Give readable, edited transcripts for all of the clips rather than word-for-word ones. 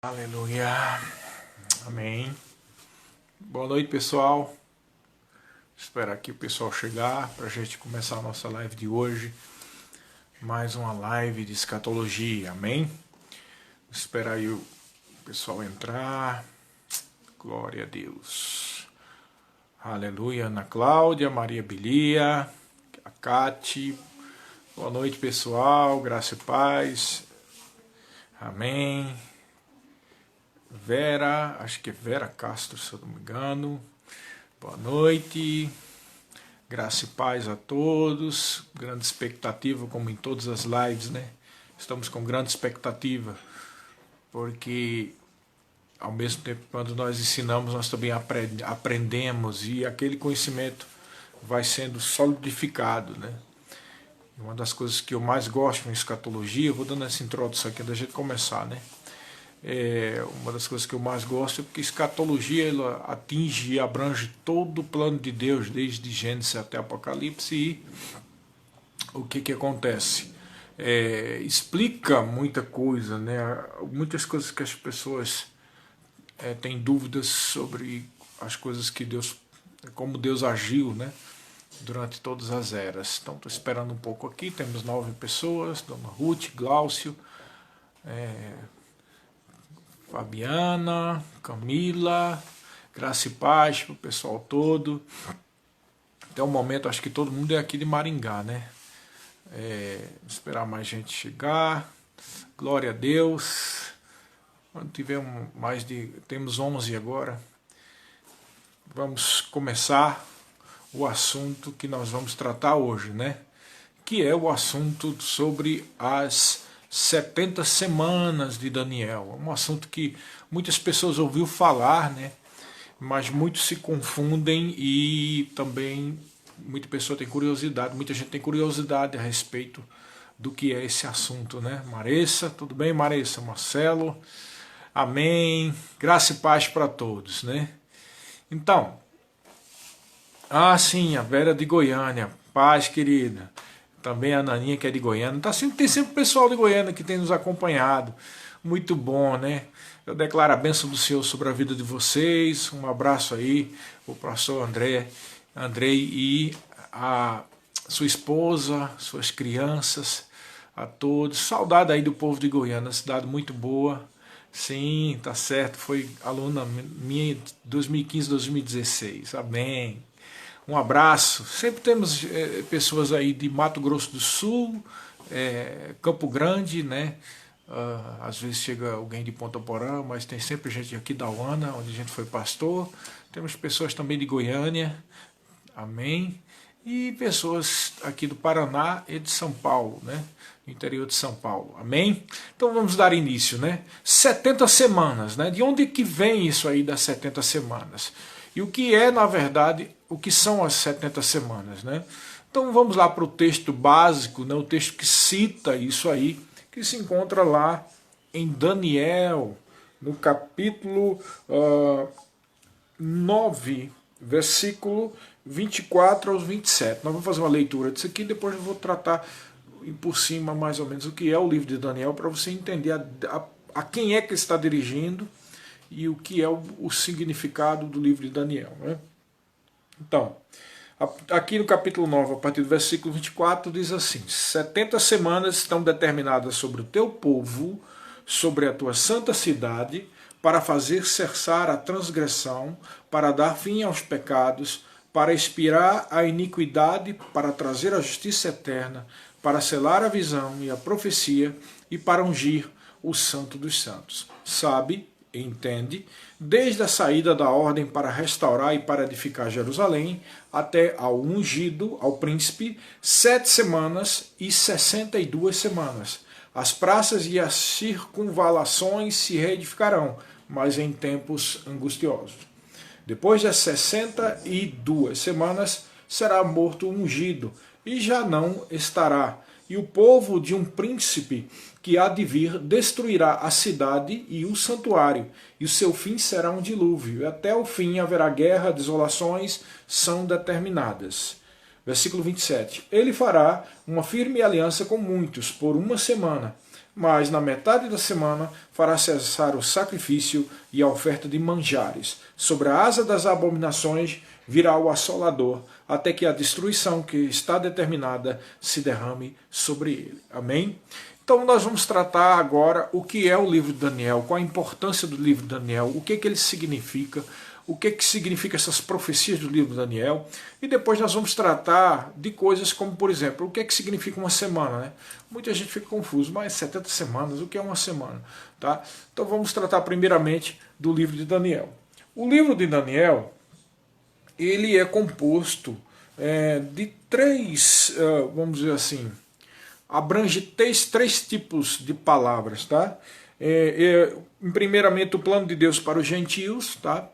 Aleluia, amém. Boa noite, pessoal. Esperar aqui o pessoal chegar para a gente começar a nossa live de hoje. Mais uma live de escatologia, amém. Esperar aí o pessoal entrar. Glória a Deus. Aleluia, Ana Cláudia, Maria Bilia, a Cati. Boa noite, pessoal. Graça e paz. Amém. Vera, acho que é Vera Castro, se eu não me engano. Boa noite, graça e paz a todos. Grande expectativa, como em todas as lives, né? Estamos com grande expectativa, porque ao mesmo tempo, quando nós ensinamos, nós também aprendemos e aquele conhecimento vai sendo solidificado, né? Uma das coisas que eu mais gosto em escatologia, eu vou dando essa introdução aqui da gente começar, né? Uma das coisas que eu mais gosto é porque escatologia ela atinge e abrange todo o plano de Deus, desde Gênesis até Apocalipse, e o que acontece? Explica muita coisa, né? Muitas coisas que as pessoas têm dúvidas sobre as coisas que Deus, como Deus agiu, né? Durante todas as eras. Então estou esperando um pouco aqui, temos 9 pessoas, Dona Ruth, Glaucio, Fabiana, Camila, graça e paz para o pessoal todo. Até o momento acho que todo mundo é aqui de Maringá, né? Esperar mais gente chegar. Glória a Deus. Quando tiver temos 11 agora. Vamos começar o assunto que nós vamos tratar hoje, né? Que é o assunto sobre as 70 semanas de Daniel. É um assunto que muitas pessoas ouviram falar, né? Mas muitos se confundem e também muita pessoa tem curiosidade, muita gente tem curiosidade a respeito do que é esse assunto, né? Maressa, tudo bem, Maressa? Marcelo, amém. Graça e paz para todos, né? Então, sim, a Vera de Goiânia, paz, querida. Também a Naninha, que é de Goiânia. Tem sempre pessoal de Goiânia que tem nos acompanhado. Muito bom, né? Eu declaro a bênção do Senhor sobre a vida de vocês. Um abraço aí, o pastor Andrei e a sua esposa, suas crianças, a todos. Saudade aí do povo de Goiânia, cidade muito boa. Sim, tá certo. Foi aluna minha em 2015, 2016. Amém. Um abraço. Sempre temos pessoas aí de Mato Grosso do Sul, Campo Grande, né? Às vezes chega alguém de Ponta Porã, mas tem sempre gente aqui da UANA, onde a gente foi pastor. Temos pessoas também de Goiânia, amém? E pessoas aqui do Paraná e de São Paulo, né? Interior de São Paulo, amém? Então vamos dar início, né? 70 semanas, né? De onde que vem isso aí das 70 semanas? E o que é, na verdade, o que são as 70 semanas, né? Então vamos lá para o texto básico, né? O texto que cita isso aí, que se encontra lá em Daniel, no capítulo 9, versículo 24 aos 27. Nós vamos fazer uma leitura disso aqui, depois eu vou tratar por cima mais ou menos o que é o livro de Daniel, para você entender a quem é que está dirigindo e o que é o significado do livro de Daniel, né? Então, aqui no capítulo 9, a partir do versículo 24, diz assim: 70 semanas estão determinadas sobre o teu povo, sobre a tua santa cidade, para fazer cessar a transgressão, para dar fim aos pecados, para expiar a iniquidade, para trazer a justiça eterna, para selar a visão e a profecia, e para ungir o santo dos santos. Sabe, entende, desde a saída da ordem para restaurar e para edificar Jerusalém, até ao ungido, ao príncipe, 7 semanas e 62 semanas. As praças e as circunvalações se reedificarão, mas em tempos angustiosos. Depois das 62 semanas, será morto o ungido, e já não estará. E o povo de um príncipe que há de vir destruirá a cidade e o santuário, e o seu fim será um dilúvio. E até o fim haverá guerra, desolações são determinadas. Versículo 27. Ele fará uma firme aliança com muitos por uma semana, mas na metade da semana fará cessar o sacrifício e a oferta de manjares. Sobre a asa das abominações virá o assolador, até que a destruição que está determinada se derrame sobre ele. Amém? Então nós vamos tratar agora o que é o livro de Daniel, qual a importância do livro de Daniel, o que ele significa, o que significa essas profecias do livro de Daniel, e depois nós vamos tratar de coisas como, por exemplo, o que significa uma semana, né? Muita gente fica confuso, mas 70 semanas, o que é uma semana? Tá? Então vamos tratar primeiramente do livro de Daniel. O livro de Daniel, ele é composto de três, vamos dizer assim, abrange três tipos de palavras, tá? Primeiramente, o plano de Deus para os gentios, tá?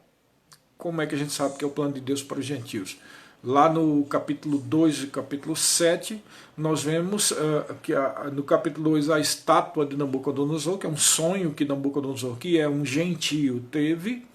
Como é que a gente sabe que é o plano de Deus para os gentios? Lá no capítulo 2 e capítulo 7, nós vemos que no capítulo 2 a estátua de Nabucodonosor, que é um sonho que Nabucodonosor, que é um gentio, teve,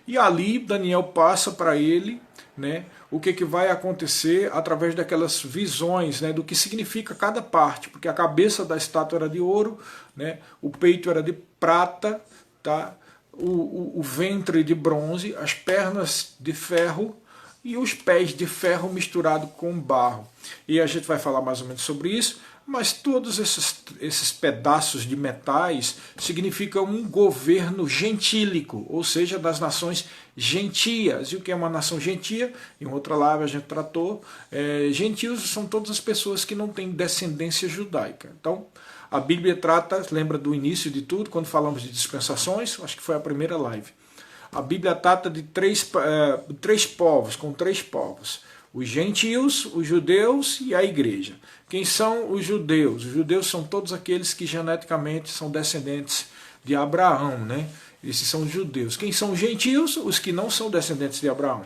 e ali Daniel passa para ele, né, o que vai acontecer através daquelas visões, né, do que significa cada parte, porque a cabeça da estátua era de ouro, né, o peito era de prata, tá, o ventre de bronze, as pernas de ferro e os pés de ferro misturado com barro. E a gente vai falar mais ou menos sobre isso, mas todos esses pedaços de metais significam um governo gentílico, ou seja, das nações gentias. E o que é uma nação gentia? Em outra live a gente tratou, gentios são todas as pessoas que não têm descendência judaica. Então, a Bíblia trata, lembra do início de tudo, quando falamos de dispensações, acho que foi a primeira live. A Bíblia trata de três povos, com três povos. Os gentios, os judeus e a igreja. Quem são os judeus? Os judeus são todos aqueles que geneticamente são descendentes de Abraão, né? Esses são os judeus. Quem são os gentios? Os que não são descendentes de Abraão.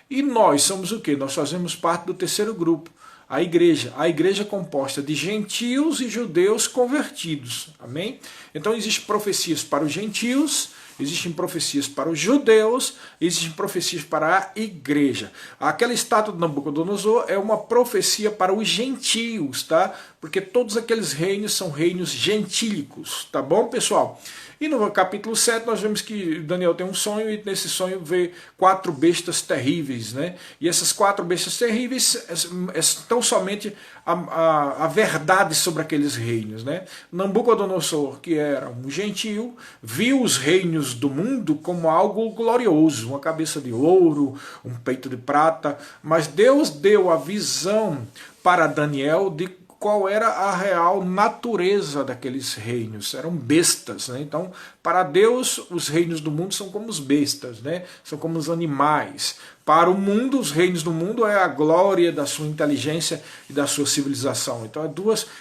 E nós somos o quê? Nós fazemos parte do terceiro grupo, a igreja. A igreja é composta de gentios e judeus convertidos. Amém? Então existem profecias para os gentios, existem profecias para os judeus, existem profecias para a igreja. Aquela estátua de Nabucodonosor é uma profecia para os gentios, tá? Porque todos aqueles reinos são reinos gentílicos, tá bom, pessoal? E no capítulo 7 nós vemos que Daniel tem um sonho e nesse sonho vê 4 bestas terríveis, né? E essas 4 bestas terríveis estão somente a verdade sobre aqueles reinos, né? Nabucodonosor, que era um gentio, viu os reinos do mundo como algo glorioso, uma cabeça de ouro, um peito de prata, mas Deus deu a visão para Daniel de qual era a real natureza daqueles reinos. Eram bestas, né? Então, para Deus, os reinos do mundo são como os bestas, né? São como os animais. Para o mundo, os reinos do mundo é a glória da sua inteligência e da sua civilização. Então,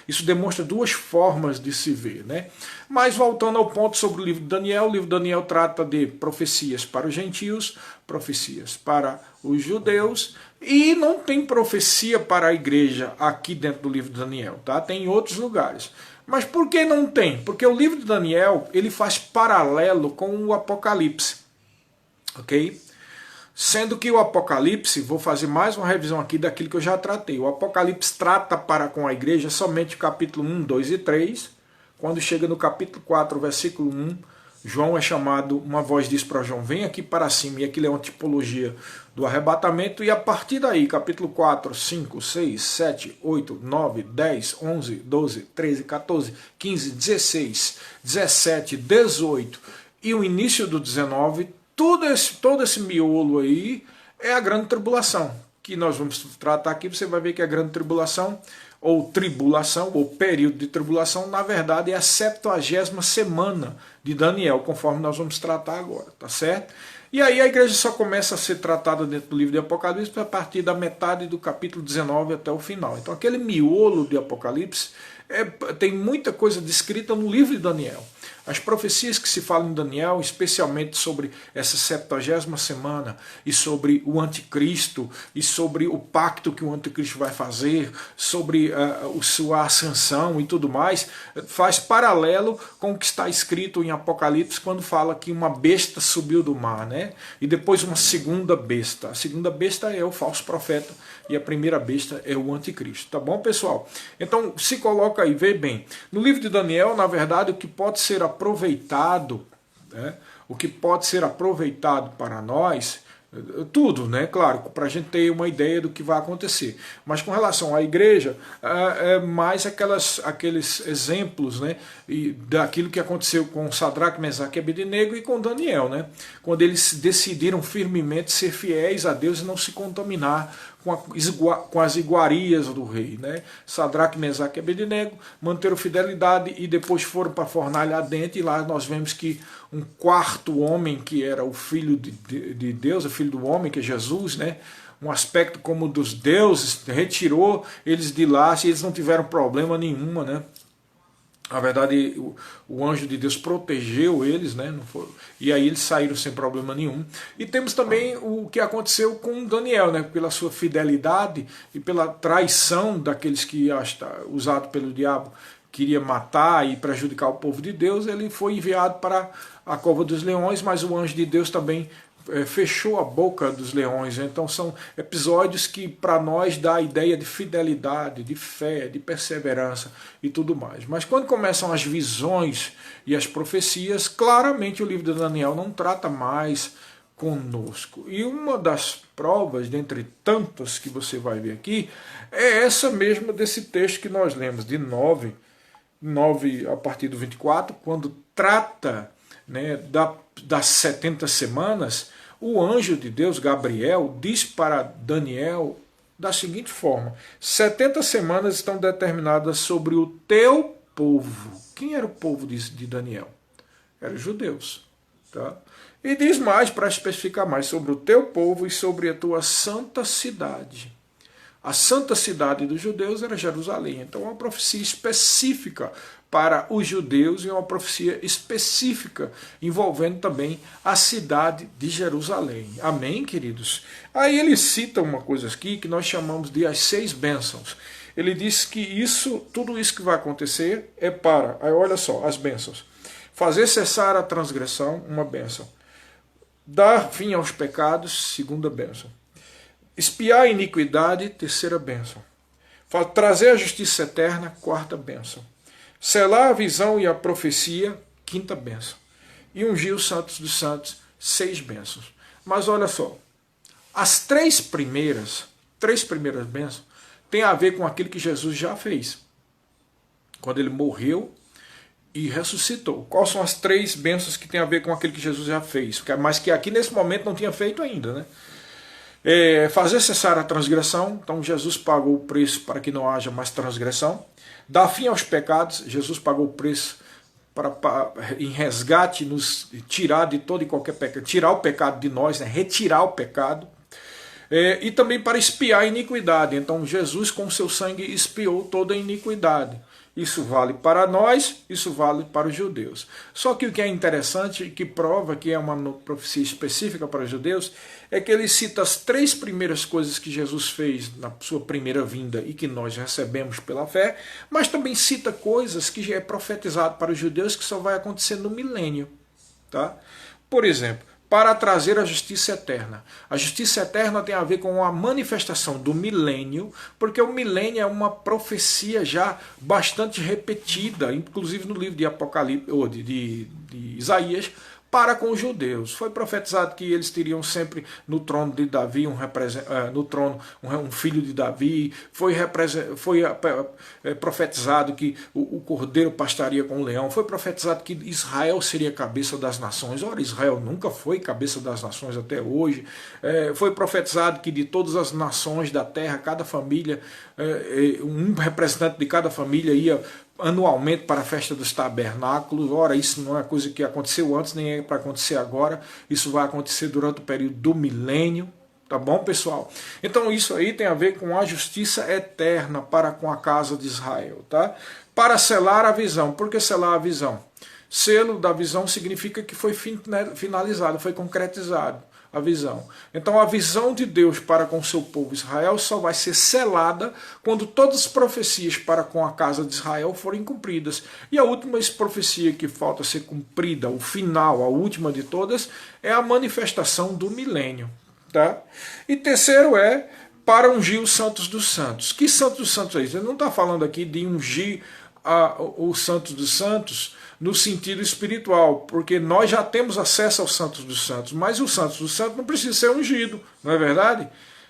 isso demonstra duas formas de se ver, né? Mas, voltando ao ponto sobre o livro de Daniel, o livro de Daniel trata de profecias para os gentios, profecias para os judeus, e não tem profecia para a igreja aqui dentro do livro de Daniel, tá? Tem em outros lugares. Mas por que não tem? Porque o livro de Daniel, ele faz paralelo com o Apocalipse, ok? Sendo que o Apocalipse, vou fazer mais uma revisão aqui daquilo que eu já tratei. O Apocalipse trata para com a igreja somente o capítulo 1, 2 e 3. Quando chega no capítulo 4, versículo 1, João é chamado, uma voz diz para João, vem aqui para cima, e aquilo é uma tipologia do arrebatamento, e a partir daí, capítulo 4, 5, 6, 7, 8, 9, 10, 11, 12, 13, 14, 15, 16, 17, 18 e o início do 19, todo esse miolo aí é a grande tribulação, que nós vamos tratar aqui. Você vai ver que a grande tribulação, ou tribulação, ou período de tribulação, na verdade é a 70ª semana de Daniel, conforme nós vamos tratar agora, tá certo? E aí a igreja só começa a ser tratada dentro do livro de Apocalipse a partir da metade do capítulo 19 até o final. Então aquele miolo de Apocalipse tem muita coisa descrita no livro de Daniel. As profecias que se falam em Daniel, especialmente sobre essa 70ª semana, e sobre o anticristo, e sobre o pacto que o anticristo vai fazer, sobre sua ascensão e tudo mais, faz paralelo com o que está escrito em Apocalipse, quando fala que uma besta subiu do mar, né? E depois uma segunda besta. A segunda besta é o falso profeta, e a primeira besta é o anticristo. Tá bom, pessoal? Então, se coloca aí, vê bem. No livro de Daniel, na verdade, o que pode ser aproveitado, né? O que pode ser aproveitado para nós, tudo, né? Claro, para a gente ter uma ideia do que vai acontecer. Mas com relação à igreja, é mais aqueles exemplos, né? E daquilo que aconteceu com Sadraque, Mesaque e Abednego e com Daniel, né? Quando eles decidiram firmemente ser fiéis a Deus e não se contaminar com as iguarias do rei, né? Sadraque, Mesaque e Abednego manteram fidelidade e depois foram para a fornalha ardente, e lá nós vemos que um quarto homem, que era o filho de Deus, o filho do homem, que é Jesus, né? Um aspecto como dos deuses, retirou eles de lá, e eles não tiveram problema nenhuma, né? Na verdade, o anjo de Deus protegeu eles, né? E aí eles saíram sem problema nenhum. E temos também o que aconteceu com Daniel, né? Pela sua fidelidade e pela traição daqueles que, usado pelo diabo, queria matar e prejudicar o povo de Deus, ele foi enviado para a cova dos leões, mas o anjo de Deus também fechou a boca dos leões. Então são episódios que para nós dá a ideia de fidelidade, de fé, de perseverança e tudo mais. Mas quando começam as visões e as profecias, claramente o livro de Daniel não trata mais conosco. E uma das provas, dentre tantas que você vai ver aqui, é essa mesma desse texto que nós lemos, de 9 a partir do 24, quando trata, né, das 70 semanas, o anjo de Deus, Gabriel, diz para Daniel da seguinte forma: 70 semanas estão determinadas sobre o teu povo. Quem era o povo de Daniel? Eram os judeus. Tá? E diz mais, para especificar mais, sobre o teu povo e sobre a tua santa cidade. A santa cidade dos judeus era Jerusalém. Então é uma profecia específica para os judeus e uma profecia específica envolvendo também a cidade de Jerusalém. Amém, queridos? Aí ele cita uma coisa aqui que nós chamamos de as 6 bênçãos. Ele diz que tudo isso que vai acontecer é para, aí olha só, as bênçãos. Fazer cessar a transgressão, uma bênção. Dar fim aos pecados, segunda bênção. Espiar a iniquidade, terceira bênção. Trazer a justiça eterna, quarta bênção. Selar a visão e a profecia, quinta bênção. E ungir os santos dos santos, 6 bênçãos. Mas olha só, as três primeiras bênçãos têm a ver com aquilo que Jesus já fez. Quando ele morreu e ressuscitou. Quais são as 3 bênçãos que têm a ver com aquilo que Jesus já fez? Mas que aqui nesse momento não tinha feito ainda, né? Fazer cessar a transgressão, então Jesus pagou o preço para que não haja mais transgressão. Dar fim aos pecados, Jesus pagou o preço em resgate, nos tirar de todo e qualquer pecado, tirar o pecado de nós, né? Retirar o pecado. E também para expiar a iniquidade, então Jesus com seu sangue expiou toda a iniquidade. Isso vale para nós, isso vale para os judeus. Só que o que é interessante, que prova que é uma profecia específica para os judeus, é que ele cita as 3 primeiras coisas que Jesus fez na sua primeira vinda e que nós recebemos pela fé, mas também cita coisas que já é profetizado para os judeus que só vai acontecer no milênio. Tá? Por exemplo, para trazer a justiça eterna. A justiça eterna tem a ver com a manifestação do milênio, porque o milênio é uma profecia já bastante repetida, inclusive no livro de Apocalipse, ou de Isaías, para com os judeus. Foi profetizado que eles teriam sempre no trono de Davi um filho de Davi. Foi profetizado que o cordeiro pastaria com o leão. Foi profetizado que Israel seria cabeça das nações. Ora, Israel nunca foi cabeça das nações até hoje. Foi profetizado que de todas as nações da terra, cada família, um representante de cada família ia anualmente para a festa dos tabernáculos. Ora, isso não é coisa que aconteceu antes, nem é para acontecer agora. Isso vai acontecer durante o período do milênio. Tá bom, pessoal? Então isso aí tem a ver com a justiça eterna para com a casa de Israel. Tá? Para selar a visão. Por que selar a visão? Selo da visão significa que foi finalizado, foi concretizado a visão. Então a visão de Deus para com o seu povo Israel só vai ser selada quando todas as profecias para com a casa de Israel forem cumpridas. E a última profecia que falta ser cumprida, o final, a última de todas, é a manifestação do milênio. Tá? E terceiro é para ungir os santos dos santos. Que santos dos santos é isso? Ele não está falando aqui de ungir os santos dos santos no sentido espiritual, porque nós já temos acesso aos santos dos santos, mas os santos dos santos não precisa ser ungido, não é verdade?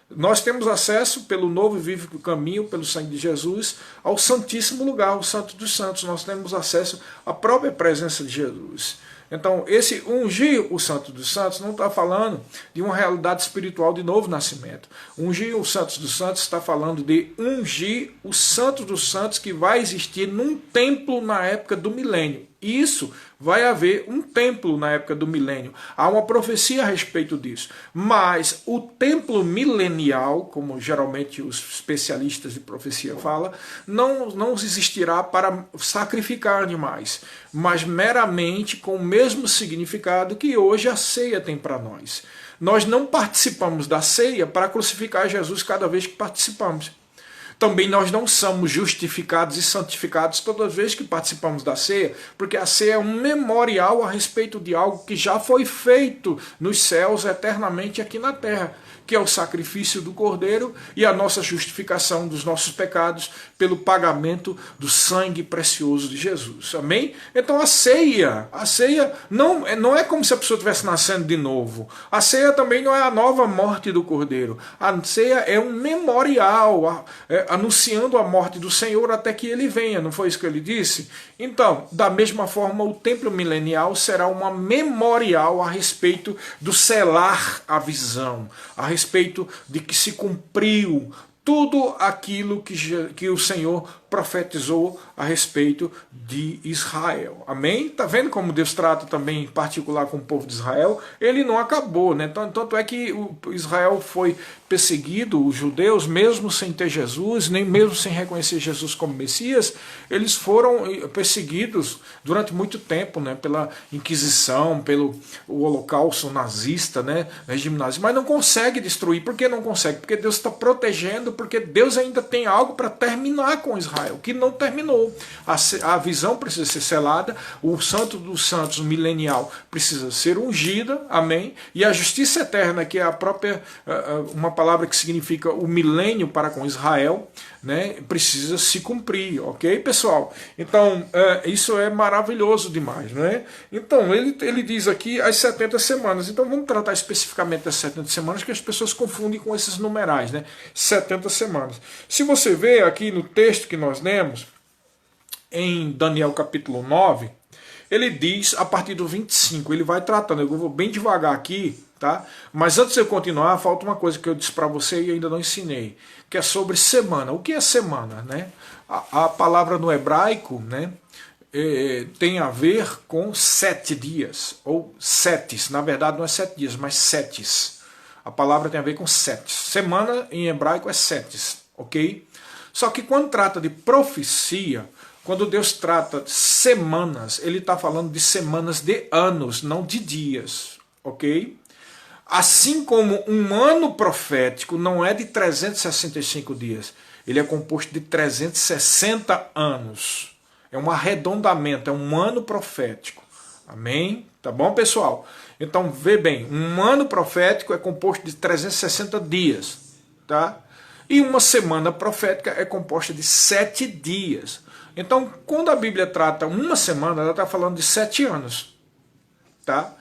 Nós temos acesso pelo novo e vivo caminho, pelo sangue de Jesus, ao santíssimo lugar, o santo dos santos. Nós temos acesso à própria presença de Jesus. Então, esse ungir o santo dos santos não está falando de uma realidade espiritual de novo nascimento. Ungir os santos dos santos está falando de ungir o santo dos santos que vai existir num templo na época do milênio. Isso, vai haver um templo na época do milênio. Há uma profecia a respeito disso. Mas o templo milenial, como geralmente os especialistas de profecia falam, não existirá para sacrificar animais, mas meramente com o mesmo significado que hoje a ceia tem para nós. Nós não participamos da ceia para crucificar Jesus cada vez que participamos. Também nós não somos justificados e santificados todas as vezes que participamos da ceia, porque a ceia é um memorial a respeito de algo que já foi feito nos céus eternamente aqui na terra, que é o sacrifício do Cordeiro e a nossa justificação dos nossos pecados pelo pagamento do sangue precioso de Jesus. Amém? Então a ceia não é como se a pessoa estivesse nascendo de novo. A ceia também não é a nova morte do Cordeiro. A ceia é um memorial, anunciando a morte do Senhor até que ele venha. Não foi isso que ele disse? Então, da mesma forma, o templo milenial será uma memorial a respeito do selar a visão, a respeito de que se cumpriu tudo aquilo que o Senhor profetizou a respeito de Israel. Amém? Está vendo como Deus trata também em particular com o povo de Israel? Ele não acabou, né? Tanto é que Israel foi perseguido, os judeus, mesmo sem ter Jesus, nem mesmo sem reconhecer Jesus como Messias, eles foram perseguidos durante muito tempo, né? Pela Inquisição, pelo Holocausto nazista, né? Regime nazista, mas não consegue destruir. Por que não consegue? Porque Deus está protegendo, porque Deus ainda tem algo para terminar com Israel, que não terminou. A visão precisa ser selada, o santo dos santos milenial precisa ser ungida, amém? E a justiça eterna, que é a própria, uma palavra que significa o milênio para com Israel, né, precisa se cumprir, ok, pessoal? Então, isso é maravilhoso demais, né? Então, ele diz aqui as 70 semanas. Então, vamos tratar especificamente das 70 semanas, que as pessoas confundem com esses numerais, né? 70 semanas. Se você vê aqui no texto que nós lemos, em Daniel capítulo 9, ele diz, a partir do 25, ele vai tratando, eu vou bem devagar aqui, tá? Mas antes de eu continuar, falta uma coisa que eu disse para você e ainda não ensinei, que é sobre semana. O que é semana, né? A palavra no hebraico, né, tem a ver com 7 dias, ou setes. Na verdade não é 7 dias, mas setes. A palavra tem a ver com setes. Semana em hebraico é setes, ok? Só que quando trata de profecia, quando Deus trata de semanas, ele está falando de semanas de anos, não de dias, ok? Assim como um ano profético não é de 365 dias, ele é composto de 360 anos. É um arredondamento, é um ano profético. Amém? Tá bom, pessoal? Então, vê bem, um ano profético é composto de 360 dias, tá? E uma semana profética é composta de 7 dias. Então, quando a Bíblia trata uma semana, ela está falando de 7 anos, tá?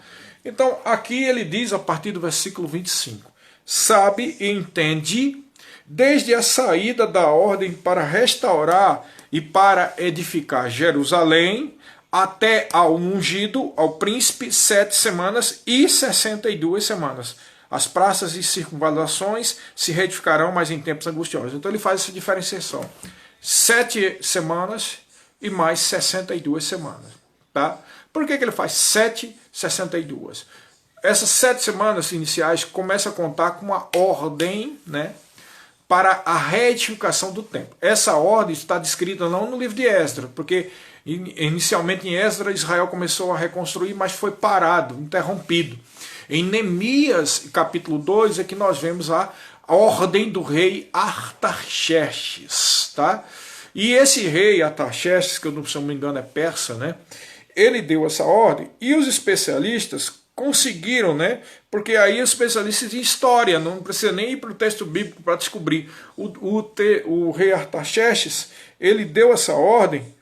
Então, aqui ele diz, a partir do versículo 25, sabe e entende, desde a saída da ordem para restaurar e para edificar Jerusalém, até ao ungido, ao príncipe, 7 semanas e 62 semanas. As praças e circunvalações se reedificarão, mas em tempos angustiosos. Então ele faz essa diferenciação. 7 semanas e mais 62 semanas. Tá? Por que ele faz 7, 62? Essas 7 semanas iniciais começam a contar com uma ordem, né, para a reedificação do templo. Essa ordem está descrita não no livro de Esdras, porque Inicialmente em Esdras, Israel começou a reconstruir, mas foi parado, interrompido. Em Neemias, capítulo 2, é que nós vemos a ordem do rei Artaxerxes, tá? E esse rei Artaxerxes, que eu, se não me engano é persa, né? Ele deu essa ordem e os especialistas conseguiram, né? Porque aí os especialistas em história, não precisa nem ir para o texto bíblico para descobrir. O rei Artaxerxes, ele deu essa ordem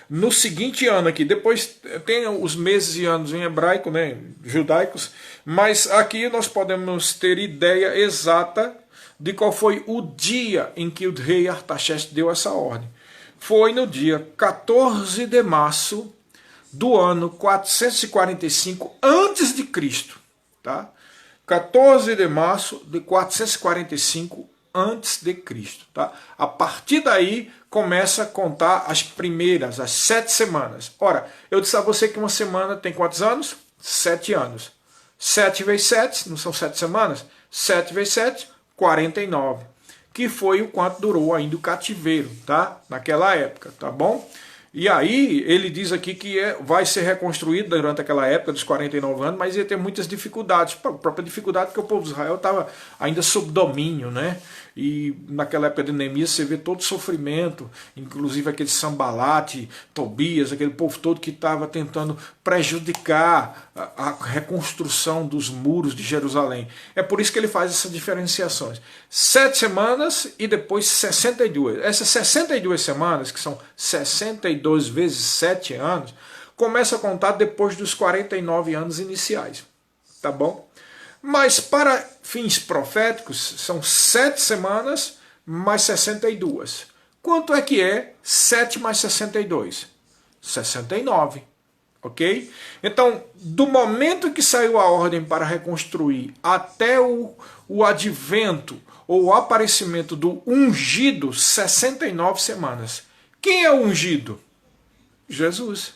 no seguinte ano aqui. Depois tem os meses e anos em hebraico, né? Judaicos, mas aqui nós podemos ter ideia exata de qual foi o dia em que o rei Artaxerxes deu essa ordem. Foi no dia 14 de março do ano 445 antes de Cristo, tá? 14 de março de 445 antes de Cristo, tá? A partir daí começa a contar as primeiras, as 7 semanas. Ora, eu disse a você que uma semana tem quantos anos? 7 anos. 7 vezes 7, não são 7 semanas? 7 vezes 7, 49. Que foi o quanto durou ainda o cativeiro, tá? Naquela época, tá bom? E aí ele diz aqui que vai ser reconstruído durante aquela época dos 49 anos, mas ia ter muitas dificuldades. A própria dificuldade porque o povo de Israel estava ainda sob domínio, né? E naquela época de Neemias você vê todo o sofrimento, inclusive aquele Sambalate, Tobias, aquele povo todo que estava tentando prejudicar a reconstrução dos muros de Jerusalém. É por isso que ele faz essas diferenciações. 7 semanas e depois 62. Essas 62 semanas, que são 62 vezes 7 anos, começa a contar depois dos 49 anos iniciais. Tá bom? Mas para fins proféticos, são 7 semanas mais 62. Quanto é que é 7 mais 62? 69. Ok? Então, do momento que saiu a ordem para reconstruir até o advento ou o aparecimento do ungido, 69 semanas. Quem é o ungido? Jesus.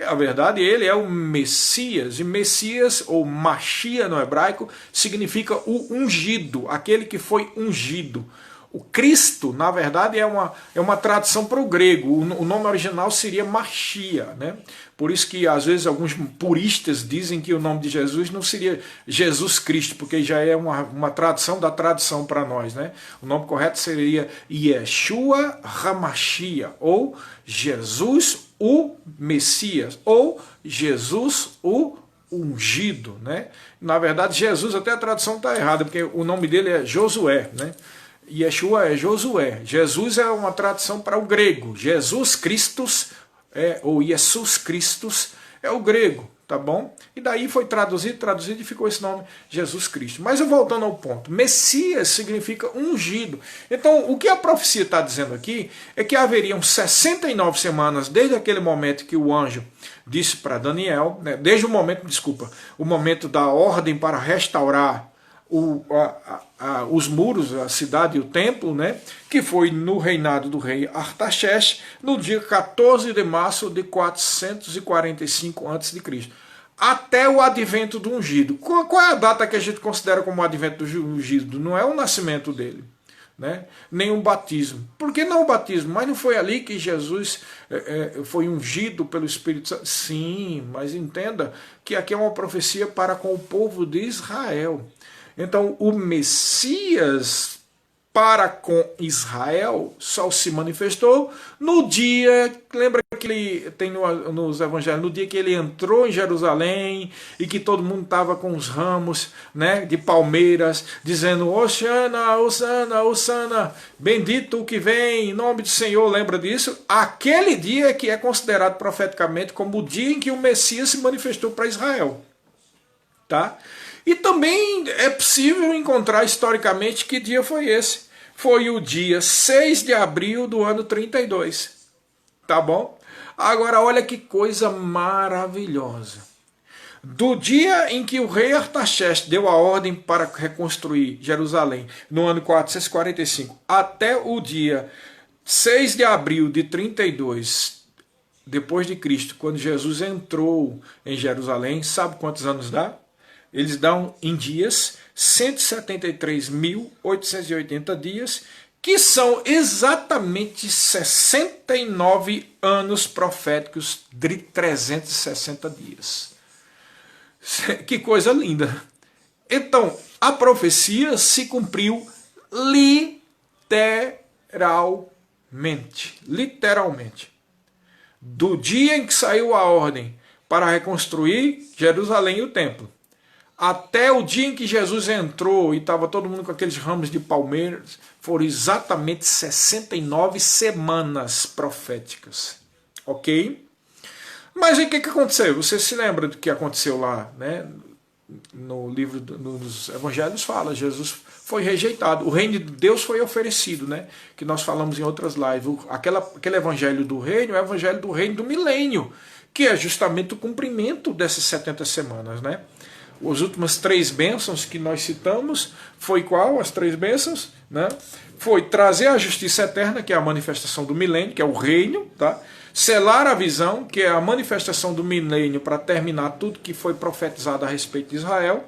A verdade, ele é o Messias, e Messias, ou Machia no hebraico, significa o ungido, aquele que foi ungido. O Cristo, na verdade, é uma tradução para o grego, o nome original seria Machia, né? Por isso que, às vezes, alguns puristas dizem que o nome de Jesus não seria Jesus Cristo, porque já é uma tradução da tradução para nós, né? O nome correto seria Yeshua HaMashia, ou Jesus o Messias, ou Jesus o ungido, né? Na verdade, Jesus, até a tradução está errada, porque o nome dele é Josué, né? Yeshua é Josué. Jesus é uma tradução para o grego. Jesus Christus, ou Jesus Christus, é o grego, tá bom? E daí foi traduzido e ficou esse nome Jesus Cristo. Mas eu voltando ao ponto, Messias significa ungido. Então, o que a profecia está dizendo aqui é que haveriam 69 semanas desde aquele momento que o anjo disse para Daniel, né, desde o momento da ordem para restaurar os muros, a cidade e o templo, né, que foi no reinado do rei Artaxerxes, no dia 14 de março de 445 a.C., até o advento do ungido. Qual é a data que a gente considera como o advento do ungido? Não é o nascimento dele, né, nem o batismo. Por que não o batismo? Mas não foi ali que Jesus foi ungido pelo Espírito Santo? Sim, mas entenda que aqui é uma profecia para com o povo de Israel. Então, o Messias para com Israel só se manifestou no dia, lembra que ele tem nos evangelhos, no dia que ele entrou em Jerusalém e que todo mundo estava com os ramos, né, de palmeiras, dizendo, Hosana, Hosana, Hosana, bendito o que vem, em nome do Senhor, lembra disso? Aquele dia que é considerado profeticamente como o dia em que o Messias se manifestou para Israel. Tá? E também é possível encontrar historicamente que dia foi esse. Foi o dia 6 de abril do ano 32. Tá bom? Agora olha que coisa maravilhosa. Do dia em que o rei Artaxerxes deu a ordem para reconstruir Jerusalém, no ano 445, até o dia 6 de abril de 32, depois de Cristo, quando Jesus entrou em Jerusalém, sabe quantos anos dá? Eles dão em dias 173.880 dias, que são exatamente 69 anos proféticos de 360 dias. Que coisa linda! Então, a profecia se cumpriu literalmente. Literalmente. Do dia em que saiu a ordem para reconstruir Jerusalém e o templo, até o dia em que Jesus entrou e estava todo mundo com aqueles ramos de palmeiras, foram exatamente 69 semanas proféticas. Ok? Mas aí o que aconteceu? Você se lembra do que aconteceu lá, né? No livro dos evangelhos fala, Jesus foi rejeitado, o reino de Deus foi oferecido, né? Que nós falamos em outras lives. Aquele evangelho do reino é o evangelho do reino do milênio, que é justamente o cumprimento dessas 70 semanas, né? As últimas 3 bênçãos que nós citamos, foi qual? As 3 bênçãos, né? Foi trazer a justiça eterna, que é a manifestação do milênio, que é o reino, tá? Selar a visão, que é a manifestação do milênio para terminar tudo que foi profetizado a respeito de Israel,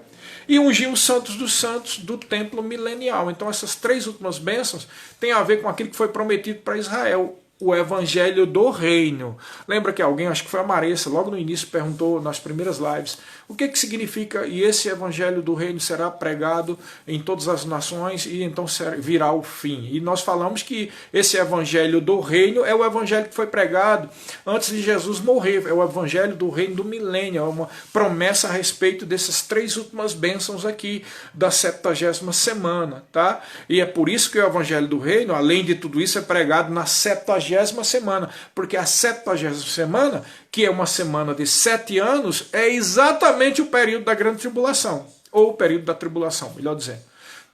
e ungir os santos dos santos do templo milenial. Então essas 3 últimas bênçãos têm a ver com aquilo que foi prometido para Israel, o evangelho do reino. Lembra que alguém, acho que foi a Maressa, logo no início perguntou nas primeiras lives, o que significa, e esse evangelho do reino será pregado em todas as nações e então virá o fim. E nós falamos que esse evangelho do reino é o evangelho que foi pregado antes de Jesus morrer, é o evangelho do reino do milênio, é uma promessa a respeito dessas 3 últimas bênçãos aqui da 70ª semana, tá? E é por isso que o evangelho do reino, além de tudo isso, é pregado na 70ª semana, porque a 70ª semana, que é uma semana de 7 anos, é exatamente o período da grande tribulação, ou o período da tribulação, melhor dizendo.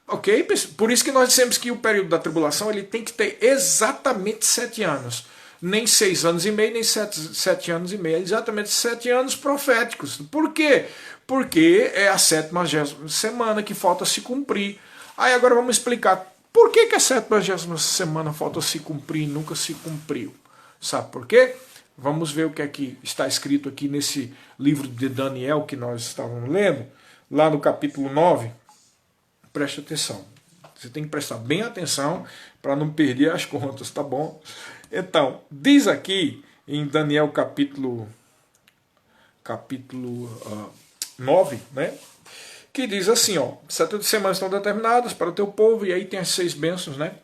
Ok? Por isso que nós dissemos que o período da tribulação ele tem que ter exatamente 7 anos. Nem 6 anos e meio, nem 7 anos e meio. É exatamente 7 anos proféticos. Por quê? Porque é a 70ª semana que falta se cumprir. Aí agora vamos explicar por que a 70ª semana falta se cumprir e nunca se cumpriu. Sabe por quê? Vamos ver o que é que está escrito aqui nesse livro de Daniel que nós estávamos lendo, lá no capítulo 9. Preste atenção. Você tem que prestar bem atenção para não perder as contas, tá bom? Então, diz aqui em Daniel capítulo 9, né? Que diz assim, ó, 70 semanas estão determinadas para o teu povo, e aí tem as 6 bênçãos, né?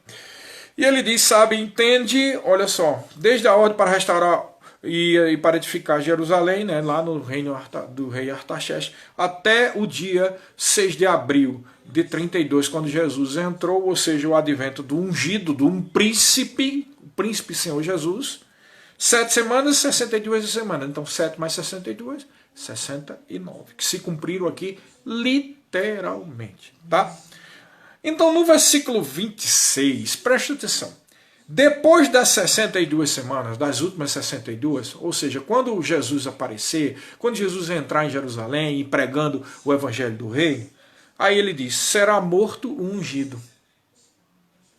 E ele diz, sabe, entende, olha só, desde a ordem para restaurar e para edificar Jerusalém, né, lá no reino do rei Artaxerxes, até o dia 6 de abril de 32, quando Jesus entrou, ou seja, o advento do ungido, de um príncipe, o príncipe Senhor Jesus, 7 semanas, 62 semanas, então 7 mais 62, 69, que se cumpriram aqui literalmente, tá? Então no versículo 26, preste atenção, depois das 62 semanas, das últimas 62, ou seja, quando Jesus aparecer, quando Jesus entrar em Jerusalém e pregando o evangelho do reino, aí ele diz, será morto o ungido.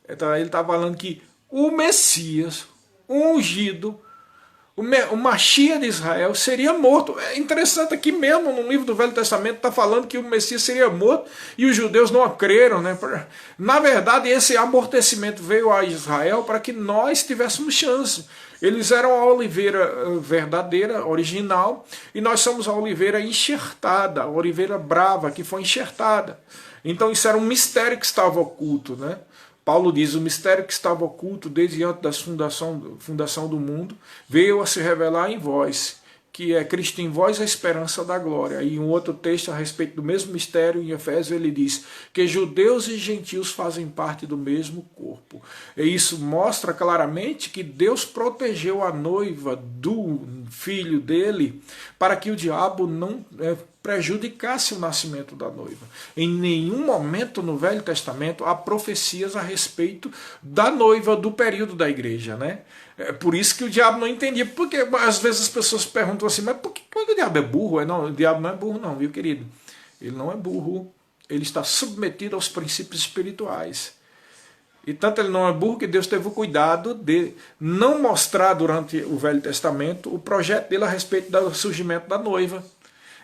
Então ele está falando que o Messias, o ungido, o Mashiach de Israel seria morto. É interessante aqui mesmo, no livro do Velho Testamento, está falando que o Messias seria morto e os judeus não creram, né? Na verdade, esse amortecimento veio a Israel para que nós tivéssemos chance. Eles eram a oliveira verdadeira, original, e nós somos a oliveira enxertada, a oliveira brava, que foi enxertada. Então isso era um mistério que estava oculto, né? Paulo diz, o mistério que estava oculto desde antes da fundação do mundo veio a se revelar em vós, que é Cristo em vós a esperança da glória. E um outro texto a respeito do mesmo mistério, em Efésios, ele diz que judeus e gentios fazem parte do mesmo corpo. E isso mostra claramente que Deus protegeu a noiva do filho dele para que o diabo não prejudicasse o nascimento da noiva. Em nenhum momento no Velho Testamento há profecias a respeito da noiva do período da igreja, né? É por isso que o diabo não entendia. Porque às vezes as pessoas perguntam assim, mas por que o diabo é burro? Não, o diabo não é burro não, viu, querido? Ele não é burro, ele está submetido aos princípios espirituais. E tanto ele não é burro que Deus teve o cuidado de não mostrar durante o Velho Testamento o projeto dele a respeito do surgimento da noiva.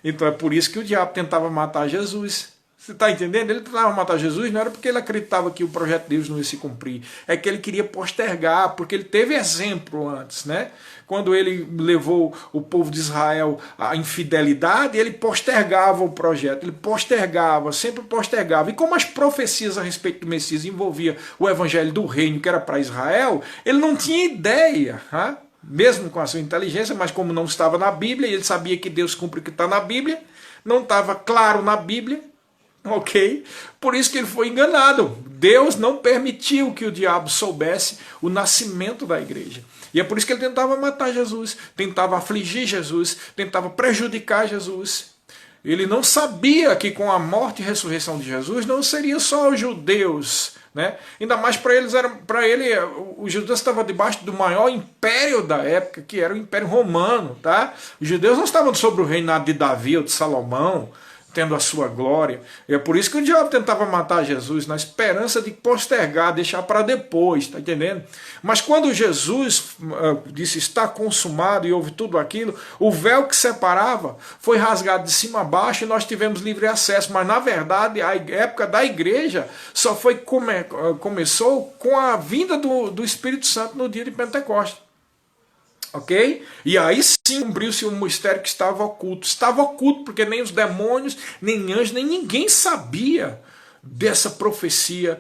Então é por isso que o diabo tentava matar Jesus, Você está entendendo? Ele tentava matar Jesus, não era porque ele acreditava que o projeto de Deus não ia se cumprir, é que ele queria postergar, porque ele teve exemplo antes, né? Quando ele levou o povo de Israel à infidelidade, ele postergava o projeto, ele postergava, sempre postergava. E como as profecias a respeito do Messias envolvia o evangelho do reino, que era para Israel, ele não tinha ideia, né? Mesmo com a sua inteligência, mas como não estava na Bíblia, e ele sabia que Deus cumpre o que está na Bíblia, não estava claro na Bíblia, ok? Por isso que ele foi enganado. Deus não permitiu que o diabo soubesse o nascimento da igreja. E é por isso que ele tentava matar Jesus, tentava afligir Jesus, tentava prejudicar Jesus. Ele não sabia que com a morte e ressurreição de Jesus não seria só os judeus, né? Ainda mais para ele, os judeus estavam debaixo do maior império da época, que era o Império Romano, tá? Os judeus não estavam sobre o reinado de Davi ou de Salomão, tendo a sua glória. E é por isso que o diabo tentava matar Jesus, na esperança de postergar, deixar para depois, tá entendendo? Mas quando Jesus disse está consumado e houve tudo aquilo, o véu que separava foi rasgado de cima a baixo e nós tivemos livre acesso. Mas na verdade a época da igreja só começou com a vinda do Espírito Santo no dia de Pentecostes. Ok? E aí sim cumpriu-se um mistério que estava oculto. Estava oculto porque nem os demônios, nem anjos, nem ninguém sabia dessa profecia,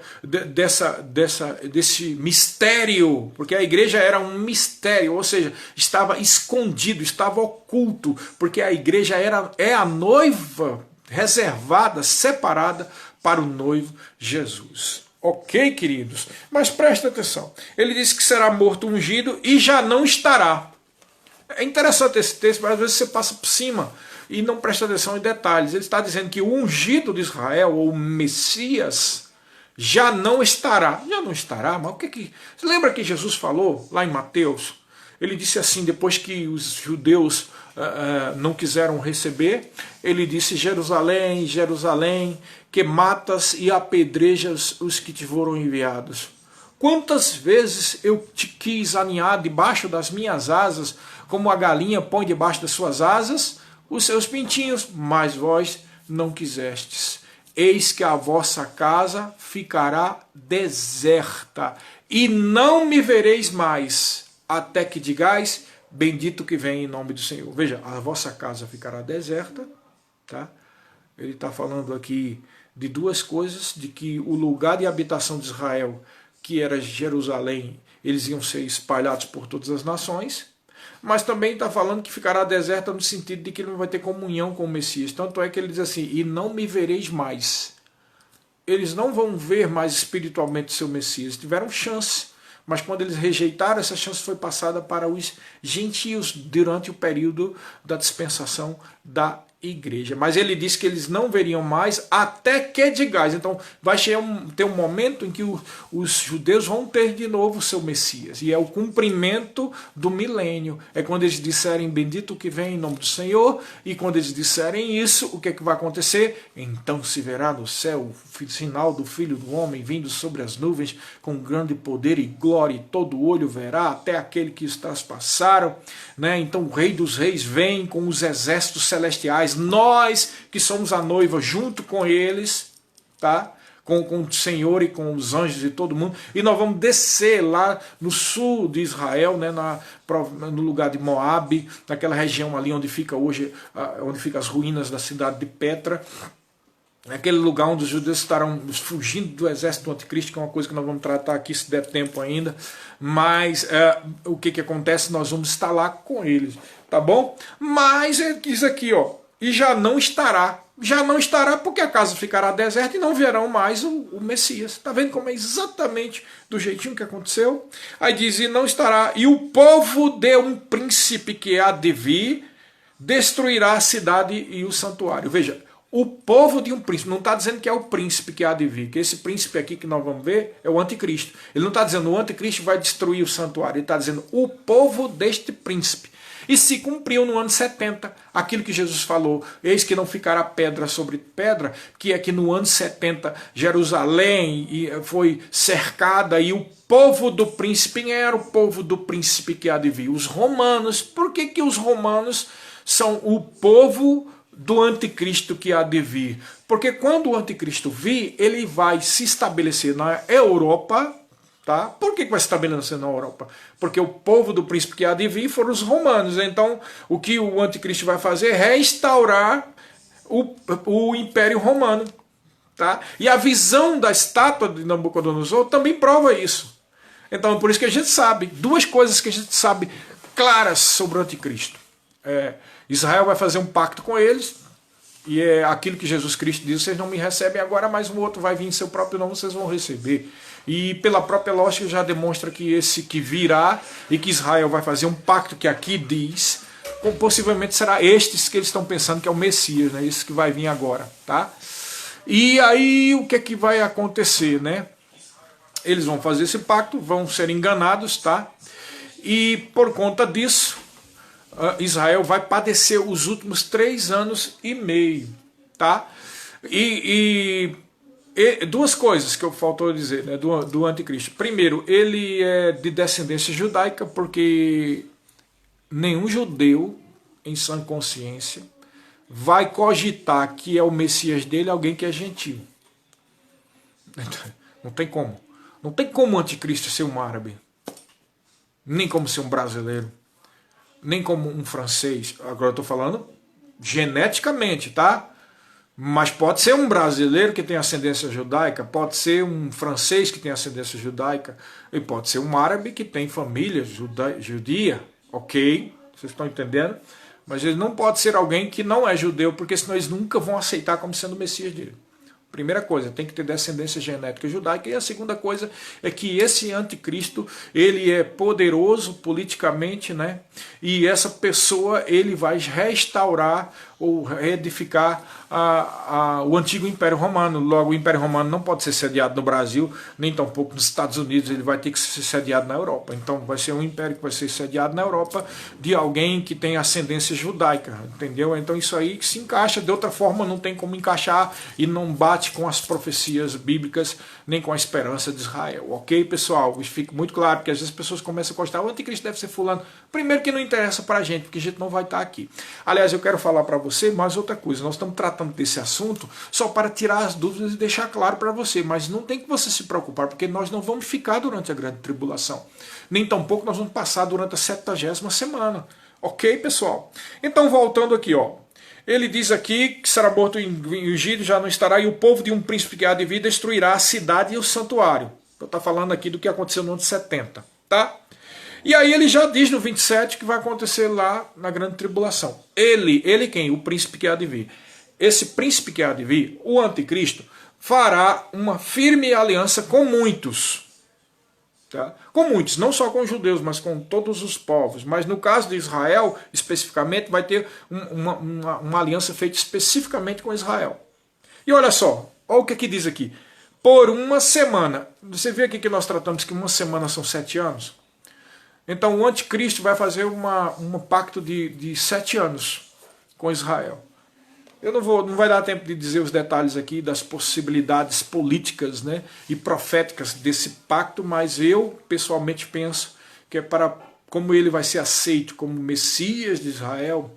desse mistério. Porque a igreja era um mistério, ou seja, estava escondido, estava oculto. Porque a igreja é a noiva reservada, separada para o noivo Jesus. Ok, queridos? Mas presta atenção. Ele disse que será morto ungido e já não estará. É interessante esse texto, mas às vezes você passa por cima e não presta atenção em detalhes. Ele está dizendo que o ungido de Israel, ou o Messias, já não estará. Já não estará? Mas o que que... Você lembra que Jesus falou lá em Mateus? Ele disse assim, depois que os judeus não quiseram receber, ele disse: Jerusalém, Jerusalém, que matas e apedrejas os que te foram enviados. Quantas vezes eu te quis aninhar debaixo das minhas asas, como a galinha põe debaixo das suas asas os seus pintinhos, mas vós não quisestes. Eis que a vossa casa ficará deserta, e não me vereis mais, até que digais, bendito que vem em nome do Senhor. Veja, a vossa casa ficará deserta, tá? Ele está falando aqui de duas coisas, de que o lugar de habitação de Israel, que era Jerusalém, eles iam ser espalhados por todas as nações, mas também está falando que ficará deserta no sentido de que ele não vai ter comunhão com o Messias. Tanto é que ele diz assim, e não me vereis mais. Eles não vão ver mais espiritualmente o seu Messias. Tiveram chance, mas quando eles rejeitaram, essa chance foi passada para os gentios durante o período da dispensação da igreja. Mas ele disse que eles não veriam mais até que digais. Então vai ter um momento em que os judeus vão ter de novo o seu Messias. E é o cumprimento do milênio. É quando eles disserem bendito que vem em nome do Senhor. E quando eles disserem isso, o que é que vai acontecer? Então se verá no céu o sinal do Filho do Homem vindo sobre as nuvens com grande poder e glória. E todo olho verá, até aquele que os traspassaram. Né? Então o Rei dos Reis vem com os exércitos celestiais. Nós que somos a noiva junto com eles, tá? Com o Senhor e com os anjos e todo mundo, e nós vamos descer lá no sul de Israel, né, no lugar de Moabe, naquela região ali onde fica hoje, onde ficam as ruínas da cidade de Petra, naquele lugar onde os judeus estarão fugindo do exército do anticristo, que é uma coisa que nós vamos tratar aqui se der tempo ainda, mas o que acontece? Nós vamos estar lá com eles, tá bom? Mas ele diz aqui, ó, e já não estará. Já não estará porque a casa ficará deserta e não verão mais o Messias. Está vendo como é exatamente do jeitinho que aconteceu? Aí diz, e não estará. E o povo de um príncipe que há de vir destruirá a cidade e o santuário. Veja, o povo de um príncipe, não está dizendo que é o príncipe que há de vir, que esse príncipe aqui que nós vamos ver é o anticristo. Ele não está dizendo o anticristo vai destruir o santuário, ele está dizendo o povo deste príncipe. E se cumpriu no ano 70 aquilo que Jesus falou, eis que não ficará pedra sobre pedra, que é que no ano 70 Jerusalém foi cercada e o povo do príncipe, quem era o povo do príncipe que há de vir? Os romanos. Por que os romanos são o povo do anticristo que há de vir. Porque quando o anticristo vir, ele vai se estabelecer na Europa. Tá? Por que vai se estabelecer na Europa? Porque o povo do príncipe que há de vir foram os romanos. Então, o que o anticristo vai fazer é restaurar o Império Romano. Tá? E a visão da estátua de Nabucodonosor também prova isso. Então, por isso que a gente sabe, duas coisas que a gente sabe claras sobre o anticristo. Israel vai fazer um pacto com eles, e é aquilo que Jesus Cristo diz: vocês não me recebem agora, mas um outro vai vir em seu próprio nome, vocês vão receber. E pela própria lógica já demonstra que esse que virá, e que Israel vai fazer um pacto que aqui diz, possivelmente será estes que eles estão pensando que é o Messias, né? Esse que vai vir agora. Tá? E aí o que é que vai acontecer, né? Eles vão fazer esse pacto, vão ser enganados, tá? E por conta disso, Israel vai padecer os últimos 3 anos e meio, tá? E duas coisas que eu faltou dizer, né, do anticristo. Primeiro, ele é de descendência judaica, porque nenhum judeu em sã consciência vai cogitar que é o Messias dele alguém que é gentil. Não tem como. Não tem como o anticristo ser um árabe, nem como ser um brasileiro, nem como um francês. Agora eu estou falando geneticamente, tá? Mas pode ser um brasileiro que tem ascendência judaica, pode ser um francês que tem ascendência judaica, e pode ser um árabe que tem família judia, ok? Vocês estão entendendo? Mas ele não pode ser alguém que não é judeu, porque senão eles nunca vão aceitar como sendo o Messias dele. Primeira coisa, tem que ter descendência genética judaica. E a segunda coisa é que esse anticristo, ele é poderoso politicamente, né? E essa pessoa, ele vai restaurar ou reedificar o antigo Império Romano. Logo, o Império Romano não pode ser sediado no Brasil, nem tampouco nos Estados Unidos, ele vai ter que ser sediado na Europa. Então vai ser um império que vai ser sediado na Europa de alguém que tem ascendência judaica, entendeu? Então isso aí se encaixa, de outra forma não tem como encaixar e não bate com as profecias bíblicas, nem com a esperança de Israel. Ok, pessoal? Isso fica muito claro, porque às vezes as pessoas começam a gostar, o anticristo deve ser fulano. Primeiro que não interessa pra gente, porque a gente não vai estar aqui. Aliás, eu quero falar para você mais outra coisa. Nós estamos tratando desse assunto só para tirar as dúvidas e deixar claro para você, mas não tem que você se preocupar, porque nós não vamos ficar durante a grande tribulação. Nem tampouco nós vamos passar durante a 70ª semana. Ok, pessoal? Então, voltando aqui, ó. Ele diz aqui que será morto e ungido, já não estará, e o povo de um príncipe que há de vir destruirá a cidade e o santuário. Eu estou falando aqui do que aconteceu no ano de 70, tá? E aí ele já diz no 27 que vai acontecer lá na grande tribulação. Ele quem? O príncipe que há de vir. Esse príncipe que há de vir, o anticristo, fará uma firme aliança com muitos. Tá? Com muitos, não só com os judeus, mas com todos os povos. Mas no caso de Israel, especificamente, vai ter uma aliança feita especificamente com Israel. E olha só, olha o que diz aqui. Por uma semana. Você vê aqui que nós tratamos que uma semana são 7 anos? Então o anticristo vai fazer um pacto de 7 anos com Israel. Eu não vai dar tempo de dizer os detalhes aqui das possibilidades políticas, né, e proféticas desse pacto, mas eu pessoalmente penso que é para como ele vai ser aceito como Messias de Israel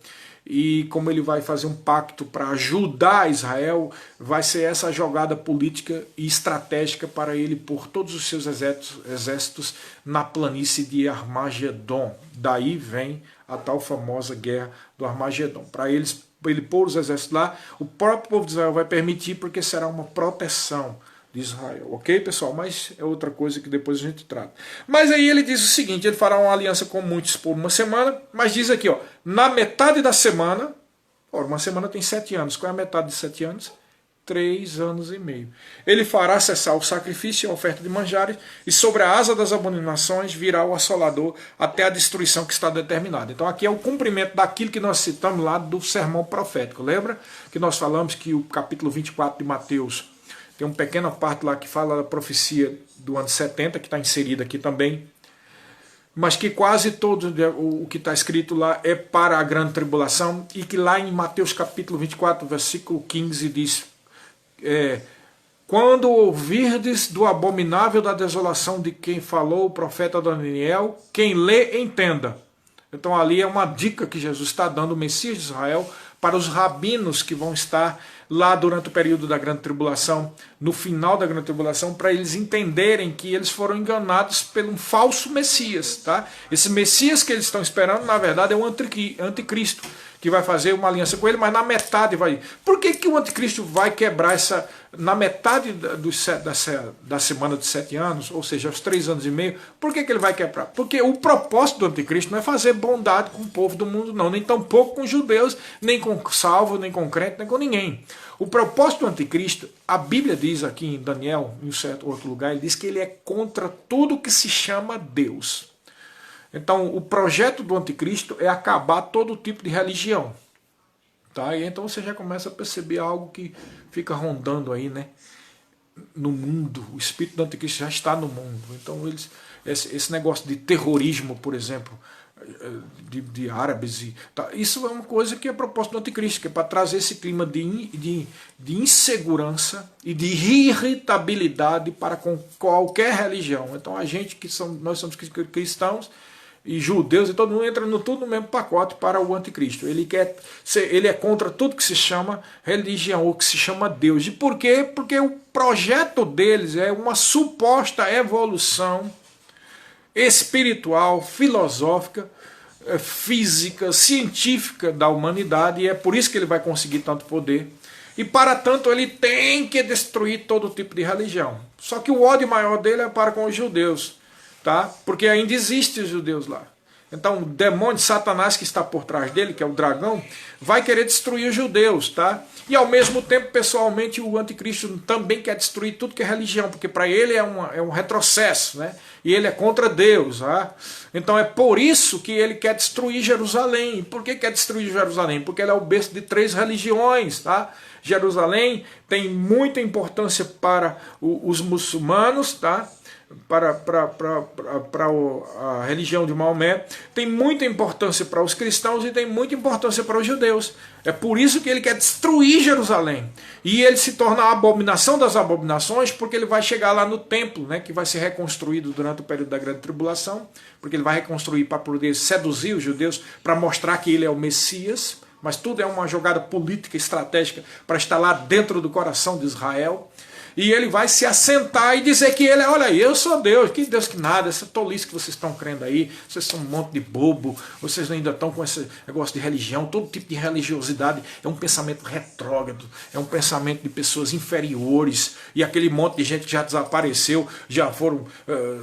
e como ele vai fazer um pacto para ajudar Israel, vai ser essa jogada política e estratégica para ele pôr todos os seus exércitos na planície de Armagedon. Daí vem a tal famosa guerra do Armagedon. Para ele pôr os exércitos lá, o próprio povo de Israel vai permitir, porque será uma proteção de Israel, ok, pessoal? Mas é outra coisa que depois a gente trata. Mas aí ele diz o seguinte, ele fará uma aliança com muitos por uma semana, mas diz aqui, ó, na metade da semana, uma semana tem 7 anos, qual é a metade de 7 anos? 3 anos e meio. Ele fará cessar o sacrifício e a oferta de manjares, e sobre a asa das abominações virá o assolador até a destruição que está determinada. Então aqui é o cumprimento daquilo que nós citamos lá do sermão profético. Lembra que nós falamos que o capítulo 24 de Mateus tem uma pequena parte lá que fala da profecia do ano 70, que está inserida aqui também, mas que quase todo o que está escrito lá é para a grande tribulação, e que lá em Mateus capítulo 24, versículo 15 diz... quando ouvirdes do abominável da desolação de quem falou o profeta Daniel, quem lê, entenda. Então ali é uma dica que Jesus está dando, o Messias de Israel, para os rabinos que vão estar lá durante o período da Grande Tribulação, no final da Grande Tribulação, para eles entenderem que eles foram enganados por um falso Messias. Tá? Esse Messias que eles estão esperando, na verdade, é um anticristo, que vai fazer uma aliança com ele, mas na metade vai... Por que o anticristo vai quebrar essa... Na metade da semana de 7 anos, ou seja, aos 3 anos e meio, por que ele vai quebrar? Porque o propósito do anticristo não é fazer bondade com o povo do mundo, não, nem tampouco com os judeus, nem com salvo, nem com crente, nem com ninguém. O propósito do anticristo, a Bíblia diz aqui em Daniel, em um certo outro lugar, ele diz que ele é contra tudo que se chama Deus. Então, o projeto do anticristo é acabar todo tipo de religião. Tá? E então você já começa a perceber algo que fica rondando aí, né? No mundo. O espírito do anticristo já está no mundo. Então, esse negócio de terrorismo, por exemplo, de árabes, tá? Isso é uma coisa que é propósito do anticristo, que é para trazer esse clima de insegurança e de irritabilidade para com qualquer religião. Então, a gente nós somos cristãos, e judeus e todo mundo entra tudo no mesmo pacote para o anticristo. Ele é contra tudo que se chama religião ou que se chama Deus. E por quê? Porque o projeto deles é uma suposta evolução espiritual, filosófica, física, científica da humanidade, e é por isso que ele vai conseguir tanto poder. E para tanto ele tem que destruir todo tipo de religião. Só que o ódio maior dele é para com os judeus. Tá? Porque ainda existem os judeus lá. Então o demônio, Satanás, que está por trás dele, que é o dragão, vai querer destruir os judeus. Tá? E ao mesmo tempo, pessoalmente, o anticristo também quer destruir tudo que é religião, porque para ele é um retrocesso, né? E ele é contra Deus. Tá? Então é por isso que ele quer destruir Jerusalém. Por que quer destruir Jerusalém? Porque ele é o berço de 3 religiões. Tá? Jerusalém tem muita importância para os muçulmanos, tá? Para a religião de Maomé, tem muita importância para os cristãos e tem muita importância para os judeus. É por isso que ele quer destruir Jerusalém. E ele se torna a abominação das abominações, porque ele vai chegar lá no templo, né, que vai ser reconstruído durante o período da Grande Tribulação, porque ele vai reconstruir para poder seduzir os judeus, para mostrar que ele é o Messias. Mas tudo é uma jogada política, estratégica, para estar lá dentro do coração de Israel. E ele vai se assentar e dizer que ele, olha aí, eu sou Deus, que Deus que nada, essa tolice que vocês estão crendo aí, vocês são um monte de bobo, vocês ainda estão com esse negócio de religião, todo tipo de religiosidade é um pensamento retrógrado, é um pensamento de pessoas inferiores, e aquele monte de gente que já desapareceu, já foram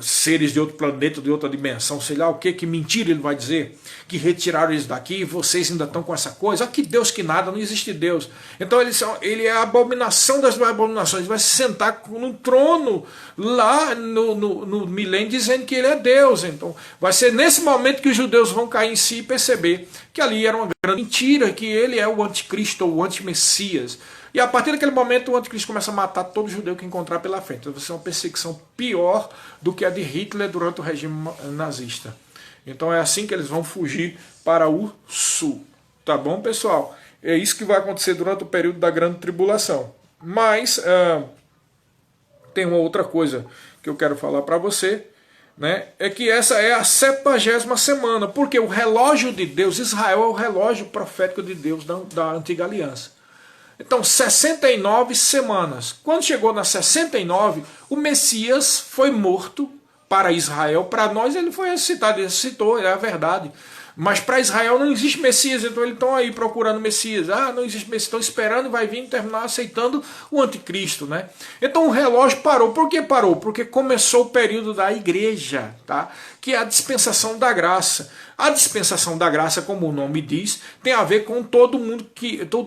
seres de outro planeta, de outra dimensão, sei lá o que mentira ele vai dizer, que retiraram eles daqui e vocês ainda estão com essa coisa, que Deus que nada, não existe Deus. Então ele é a abominação das abominações, ele vai se sentar no trono lá no milênio dizendo que ele é Deus. Então vai ser nesse momento que os judeus vão cair em si e perceber que ali era uma grande mentira, que ele é o anticristo ou o antimessias. E a partir daquele momento o anticristo começa a matar todo judeu que encontrar pela frente. Então vai ser uma perseguição pior do que a de Hitler durante o regime nazista. Então é assim que eles vão fugir para o sul. Tá bom, pessoal? É isso que vai acontecer durante o período da Grande Tribulação. Mas tem uma outra coisa que eu quero falar para você, né? É que essa é a 70ª semana, porque o relógio de Deus, Israel é o relógio profético de Deus da Antiga Aliança. Então, 69 semanas. Quando chegou na 69, o Messias foi morto para Israel. Para nós ele foi ressuscitado, ele ressuscitou, é a verdade. Mas para Israel não existe Messias, então eles estão aí procurando Messias. Não existe Messias, estão esperando e vai vir terminar aceitando o anticristo, né? Então o relógio parou. Por que parou? Porque começou o período da igreja, tá? Que é a dispensação da graça. A dispensação da graça, como o nome diz, tem a ver com todo mundo,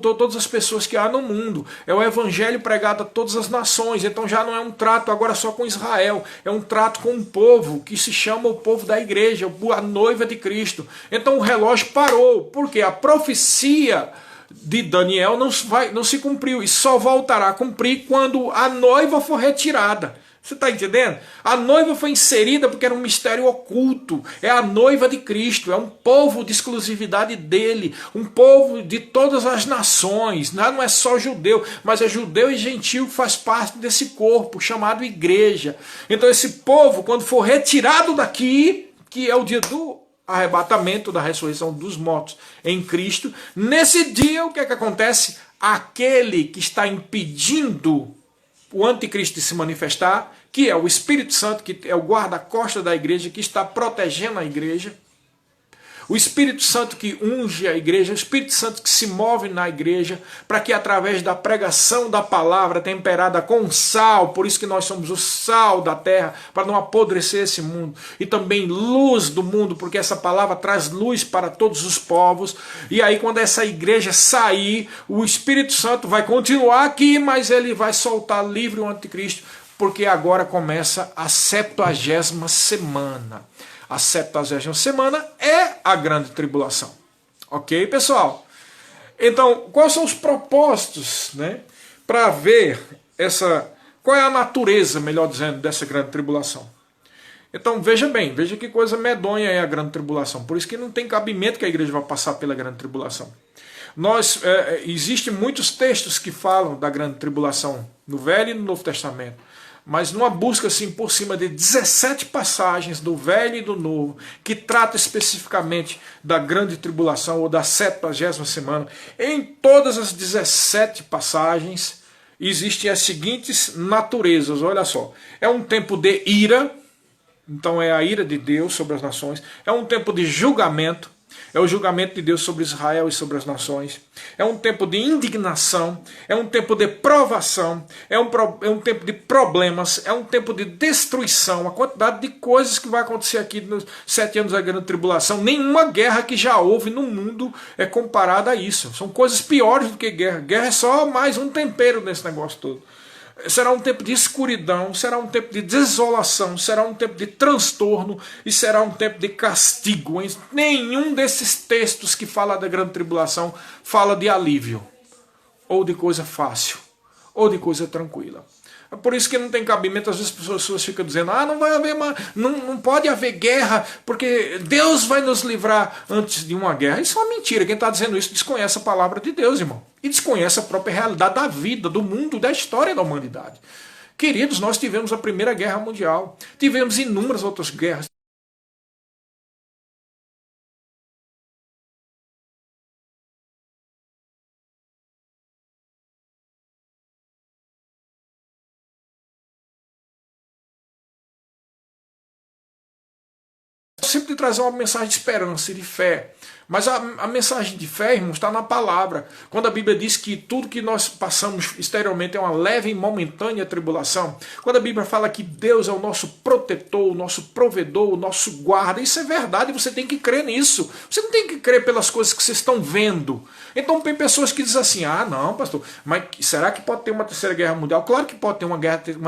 todas as pessoas que há no mundo. É o evangelho pregado a todas as nações. Então já não é um trato agora só com Israel, é um trato com um povo que se chama o povo da igreja, a noiva de Cristo. Então o relógio parou, porque a profecia de Daniel não se cumpriu e só voltará a cumprir quando a noiva for retirada. Você está entendendo? A noiva foi inserida porque era um mistério oculto. É a noiva de Cristo, é um povo de exclusividade dele, um povo de todas as nações. Não é só judeu, mas é judeu e gentil que faz parte desse corpo chamado igreja. Então esse povo, quando for retirado daqui, que é o dia do arrebatamento, da ressurreição dos mortos em Cristo. Nesse dia, o que é que acontece? Aquele que está impedindo o anticristo de se manifestar, que é o Espírito Santo, que é o guarda-costas da igreja, que está protegendo a igreja, o Espírito Santo que unge a igreja, o Espírito Santo que se move na igreja, para que através da pregação da palavra temperada com sal, por isso que nós somos o sal da terra, para não apodrecer esse mundo, e também luz do mundo, porque essa palavra traz luz para todos os povos, e aí quando essa igreja sair, o Espírito Santo vai continuar aqui, mas ele vai soltar livre o anticristo, porque agora começa a 70ª semana. A 70ª semana é a grande tribulação. Ok, pessoal? Então, quais são os propósitos, né, para ver qual é a natureza, melhor dizendo, dessa grande tribulação? Então, veja bem, veja que coisa medonha é a grande tribulação. Por isso que não tem cabimento que a igreja vá passar pela grande tribulação. Existem muitos textos que falam da grande tribulação no Velho e no Novo Testamento. Mas numa busca assim por cima de 17 passagens do Velho e do Novo, que trata especificamente da grande tribulação ou da 70ª semana, em todas as 17 passagens existem as seguintes naturezas, olha só. É um tempo de ira, então é a ira de Deus sobre as nações, é um tempo de julgamento, é o julgamento de Deus sobre Israel e sobre as nações. É um tempo de indignação, é um tempo de provação, é um tempo de problemas, é um tempo de destruição. A quantidade de coisas que vai acontecer aqui nos 7 anos da grande tribulação, nenhuma guerra que já houve no mundo é comparada a isso. São coisas piores do que guerra. Guerra é só mais um tempero nesse negócio todo. Será um tempo de escuridão, será um tempo de desolação, será um tempo de transtorno e será um tempo de castigo. Nenhum desses textos que fala da grande tribulação fala de alívio, ou de coisa fácil, ou de coisa tranquila. É por isso que não tem cabimento, às vezes as pessoas ficam dizendo, não vai haver não pode haver guerra, porque Deus vai nos livrar antes de uma guerra. Isso é uma mentira, quem está dizendo isso desconhece a palavra de Deus, irmão. E desconhece a própria realidade da vida, do mundo, da história da humanidade. Queridos, nós tivemos a Primeira Guerra Mundial, tivemos inúmeras outras guerras. Sempre de trazer uma mensagem de esperança e de fé. Mas a mensagem de fé, irmãos, está na palavra. Quando a Bíblia diz que tudo que nós passamos exteriormente é uma leve e momentânea tribulação. Quando a Bíblia fala que Deus é o nosso protetor, o nosso provedor, o nosso guarda. Isso é verdade, você tem que crer nisso. Você não tem que crer pelas coisas que vocês estão vendo. Então tem pessoas que dizem assim, não, pastor, mas será que pode ter uma terceira guerra mundial? Claro que pode ter uma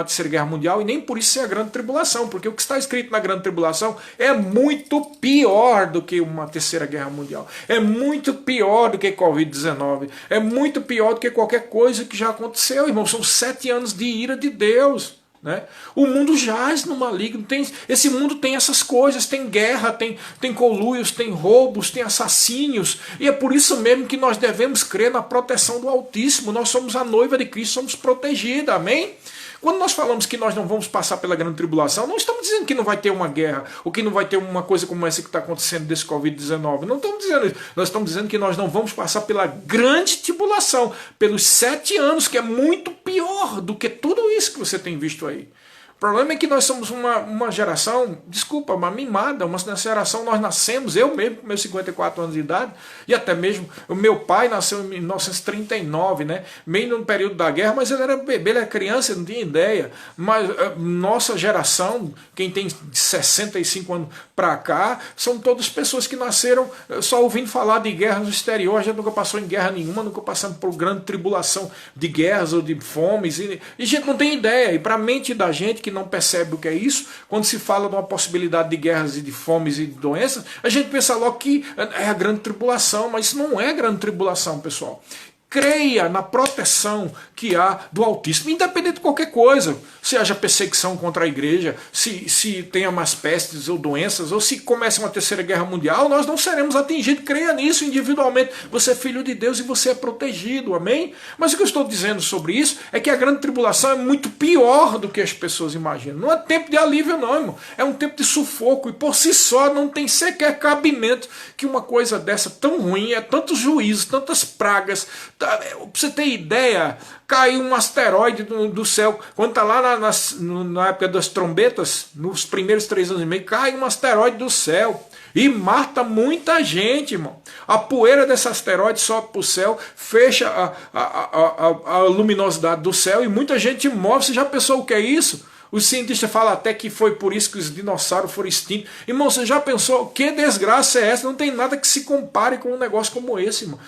terceira guerra mundial e nem por isso é a grande tribulação, porque o que está escrito na grande tribulação é muito pior do que uma terceira guerra mundial. É muito pior do que Covid-19. É muito pior do que qualquer coisa que já aconteceu, irmão. São 7 anos de ira de Deus. Né? O mundo jaz no maligno. Esse mundo tem essas coisas. Tem guerra, tem conluios, tem roubos, tem assassínios. E é por isso mesmo que nós devemos crer na proteção do Altíssimo. Nós somos a noiva de Cristo, somos protegidos. Amém? Quando nós falamos que nós não vamos passar pela grande tribulação, não estamos dizendo que não vai ter uma guerra, ou que não vai ter uma coisa como essa que está acontecendo desse Covid-19. Não estamos dizendo isso. Nós estamos dizendo que nós não vamos passar pela grande tribulação, pelos 7 anos, que é muito pior do que tudo isso que você tem visto aí. O problema é que nós somos uma geração, desculpa, uma mimada, uma geração, nós nascemos, eu mesmo com meus 54 anos de idade, e até mesmo o meu pai nasceu em 1939, né? Meio no período da guerra, mas ele era bebê, ele era criança, não tinha ideia. Mas nossa geração, quem tem de 65 anos para cá, são todas pessoas que nasceram só ouvindo falar de guerra no exterior. A gente nunca passou em guerra nenhuma, nunca passamos por grande tribulação de guerras ou de fomes, e a gente não tem ideia. E para a mente da gente que não percebe o que é isso, quando se fala de uma possibilidade de guerras e de fomes e de doenças, a gente pensa logo que é a grande tribulação, mas isso não é a grande tribulação, pessoal. creia na proteção que há do Altíssimo, independente de qualquer coisa, se haja perseguição contra a igreja, se tenha mais pestes ou doenças, ou se comece uma terceira guerra mundial, nós não seremos atingidos. Creia nisso individualmente. Você é filho de Deus e você é protegido, amém? Mas o que eu estou dizendo sobre isso é que a grande tribulação é muito pior do que as pessoas imaginam. Não é tempo de alívio não, irmão. É um tempo de sufoco, e por si só não tem sequer cabimento que uma coisa dessa tão ruim, é tantos juízos, tantas pragas. Pra você ter ideia, caiu um asteroide do céu, quando está lá na época das trombetas, nos primeiros 3 anos e meio, cai um asteroide do céu e mata muita gente, irmão. A poeira desse asteroide sobe para o céu, fecha a luminosidade do céu e muita gente morre. Você já pensou o que é isso? Os cientistas falam até que foi por isso que os dinossauros foram extintos. Irmão, você já pensou que desgraça é essa? Não tem nada que se compare com um negócio como esse, irmão.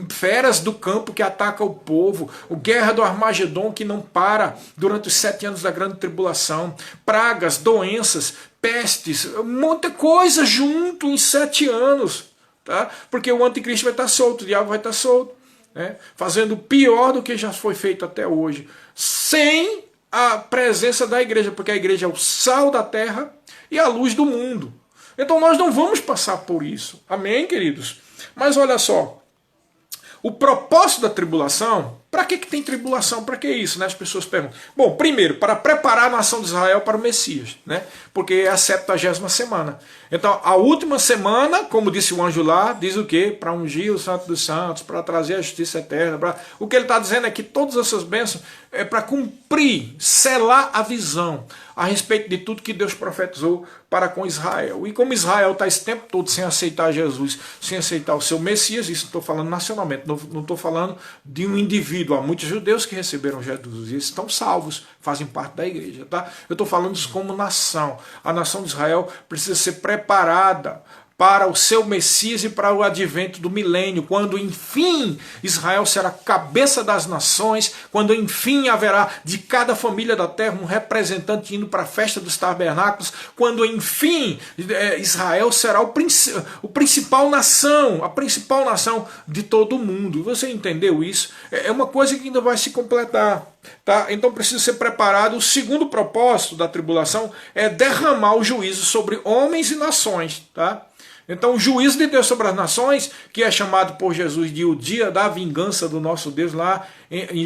Feras do campo que atacam o povo, o guerra do Armagedon que não para durante os 7 anos da grande tribulação, pragas, doenças, pestes, muita coisa junto em 7 anos. Tá? Porque o anticristo vai estar solto, o diabo vai estar solto, né? Fazendo pior do que já foi feito até hoje. Sem a presença da igreja, porque a igreja é o sal da terra e a luz do mundo. Então nós não vamos passar por isso. Amém, queridos? Mas olha só, o propósito da tribulação, para que tem tribulação? Para que isso? Né? As pessoas perguntam. Bom, primeiro, para preparar a nação de Israel para o Messias, né? Porque é a 70ª semana. Então, a última semana, como disse o anjo lá, diz o quê? Para ungir o Santo dos Santos, para trazer a justiça eterna. O que ele está dizendo é que todas essas bênçãos é para cumprir, selar a visão a respeito de tudo que Deus profetizou para com Israel. E como Israel está esse tempo todo sem aceitar Jesus, sem aceitar o seu Messias, isso estou falando nacionalmente, não estou falando de um indivíduo. Há muitos judeus que receberam Jesus e eles estão salvos, fazem parte da igreja. Tá? Eu estou falando isso como nação. A nação de Israel precisa ser preparada para o seu Messias e para o advento do milênio, quando enfim Israel será cabeça das nações, quando enfim haverá de cada família da terra um representante indo para a festa dos tabernáculos, quando enfim Israel será o principal nação, a principal nação de todo o mundo. Você entendeu isso? É uma coisa que ainda vai se completar. Tá? Então precisa ser preparado. O segundo propósito da tribulação é derramar o juízo sobre homens e nações. Tá? Então o juízo de Deus sobre as nações, que é chamado por Jesus de o dia da vingança do nosso Deus lá,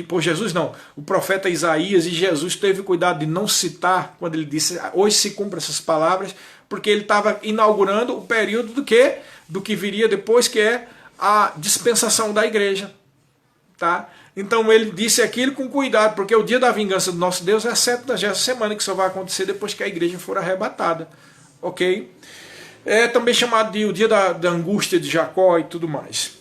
por Jesus não, o profeta Isaías, e Jesus teve cuidado de não citar quando ele disse, hoje se cumpre essas palavras, porque ele estava inaugurando o período do que viria depois, que é a dispensação da igreja. Tá? Então ele disse aquilo com cuidado, porque o dia da vingança do nosso Deus é a 70ª semana, que só vai acontecer depois que a igreja for arrebatada. Ok? É também chamado de o dia da angústia de Jacó e tudo mais.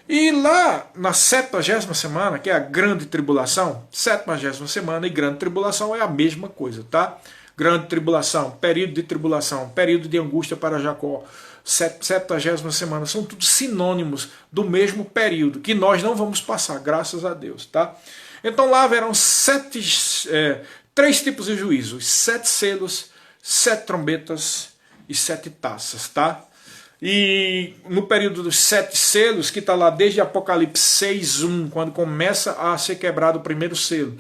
E lá na 70ª semana, que é a grande tribulação, 70ª semana e grande tribulação é a mesma coisa, tá? Grande tribulação, período de angústia para Jacó, 70ª semana, são tudo sinônimos do mesmo período, que nós não vamos passar, graças a Deus, tá? Então lá haverão 3 tipos de juízos, 7 selos, 7 trombetas e 7 taças, tá? E no período dos 7 selos, que está lá desde Apocalipse 6:1, quando começa a ser quebrado o primeiro selo.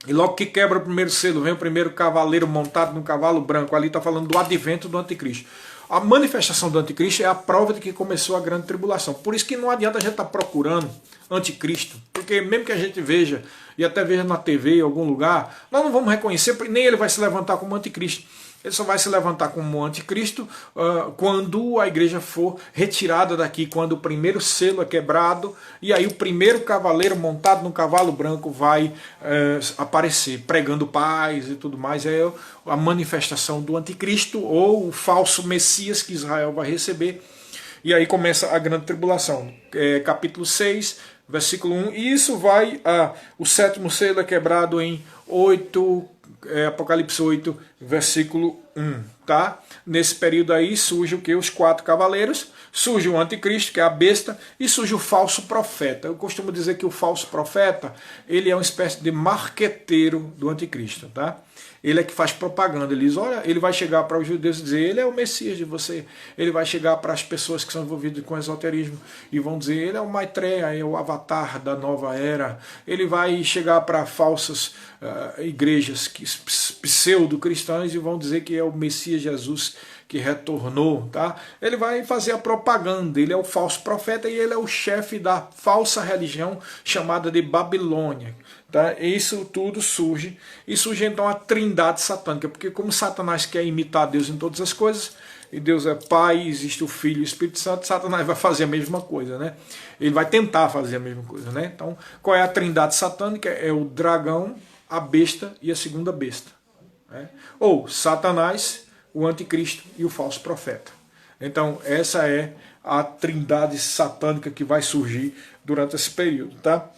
E logo que quebra o primeiro selo, vem o primeiro cavaleiro montado num cavalo branco. Ali está falando do advento do anticristo. A manifestação do anticristo é a prova de que começou a grande tribulação. Por isso que não adianta a gente estar procurando anticristo. Porque mesmo que a gente veja, e até veja na TV em algum lugar, nós não vamos reconhecer, nem ele vai se levantar como anticristo. Ele só vai se levantar como anticristo quando a igreja for retirada daqui, quando o primeiro selo é quebrado, e aí o primeiro cavaleiro montado no cavalo branco vai aparecer, pregando paz e tudo mais. É a manifestação do anticristo, ou o falso Messias que Israel vai receber. E aí começa a grande tribulação. Capítulo 6, versículo 1. E isso vai, o 7º selo é quebrado em Apocalipse 8, versículo 1, tá? Nesse período aí surge o que? Os 4 cavaleiros, surge o anticristo, que é a besta, e surge o falso profeta. Eu costumo dizer que o falso profeta, ele é uma espécie de marqueteiro do anticristo, tá? Ele é que faz propaganda, ele diz, olha, ele vai chegar para os judeus e dizer, ele é o Messias de você. Ele vai chegar para as pessoas que são envolvidas com esoterismo e vão dizer, ele é o Maitreya, é o avatar da nova era. Ele vai chegar para falsas igrejas pseudo-cristãs e vão dizer que é o Messias Jesus que retornou, tá? Ele vai fazer a propaganda, ele é o falso profeta e ele é o chefe da falsa religião chamada de Babilônia. Tá? Isso tudo surge, e surge então a trindade satânica, porque como Satanás quer imitar Deus em todas as coisas, e Deus é Pai, existe o Filho e o Espírito Santo, Satanás vai fazer a mesma coisa, né? Ele vai tentar fazer a mesma coisa, né? Então, qual é a trindade satânica? É o dragão, a besta e a segunda besta, né? Ou Satanás, o anticristo e o falso profeta. Então, essa é a trindade satânica que vai surgir durante esse período, tá?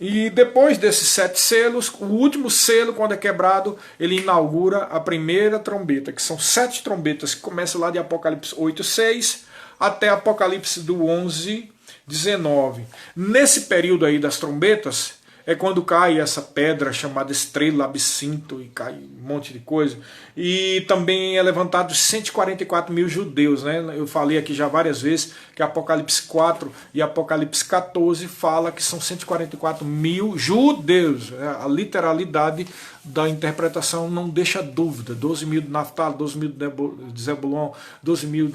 E depois desses 7 selos, o último selo, quando é quebrado, ele inaugura a primeira trombeta, que são 7 trombetas, que começam lá de Apocalipse 8:6 até Apocalipse do 11:19. Nesse período aí das trombetas, é quando cai essa pedra chamada estrela absinto e cai um monte de coisa. E também é levantado 144 mil judeus, né? Eu falei aqui já várias vezes que Apocalipse 4 e Apocalipse 14 fala que são 144 mil judeus. A literalidade da interpretação não deixa dúvida. 12 mil de Naftali, 12 mil de Zebulon, 12 mil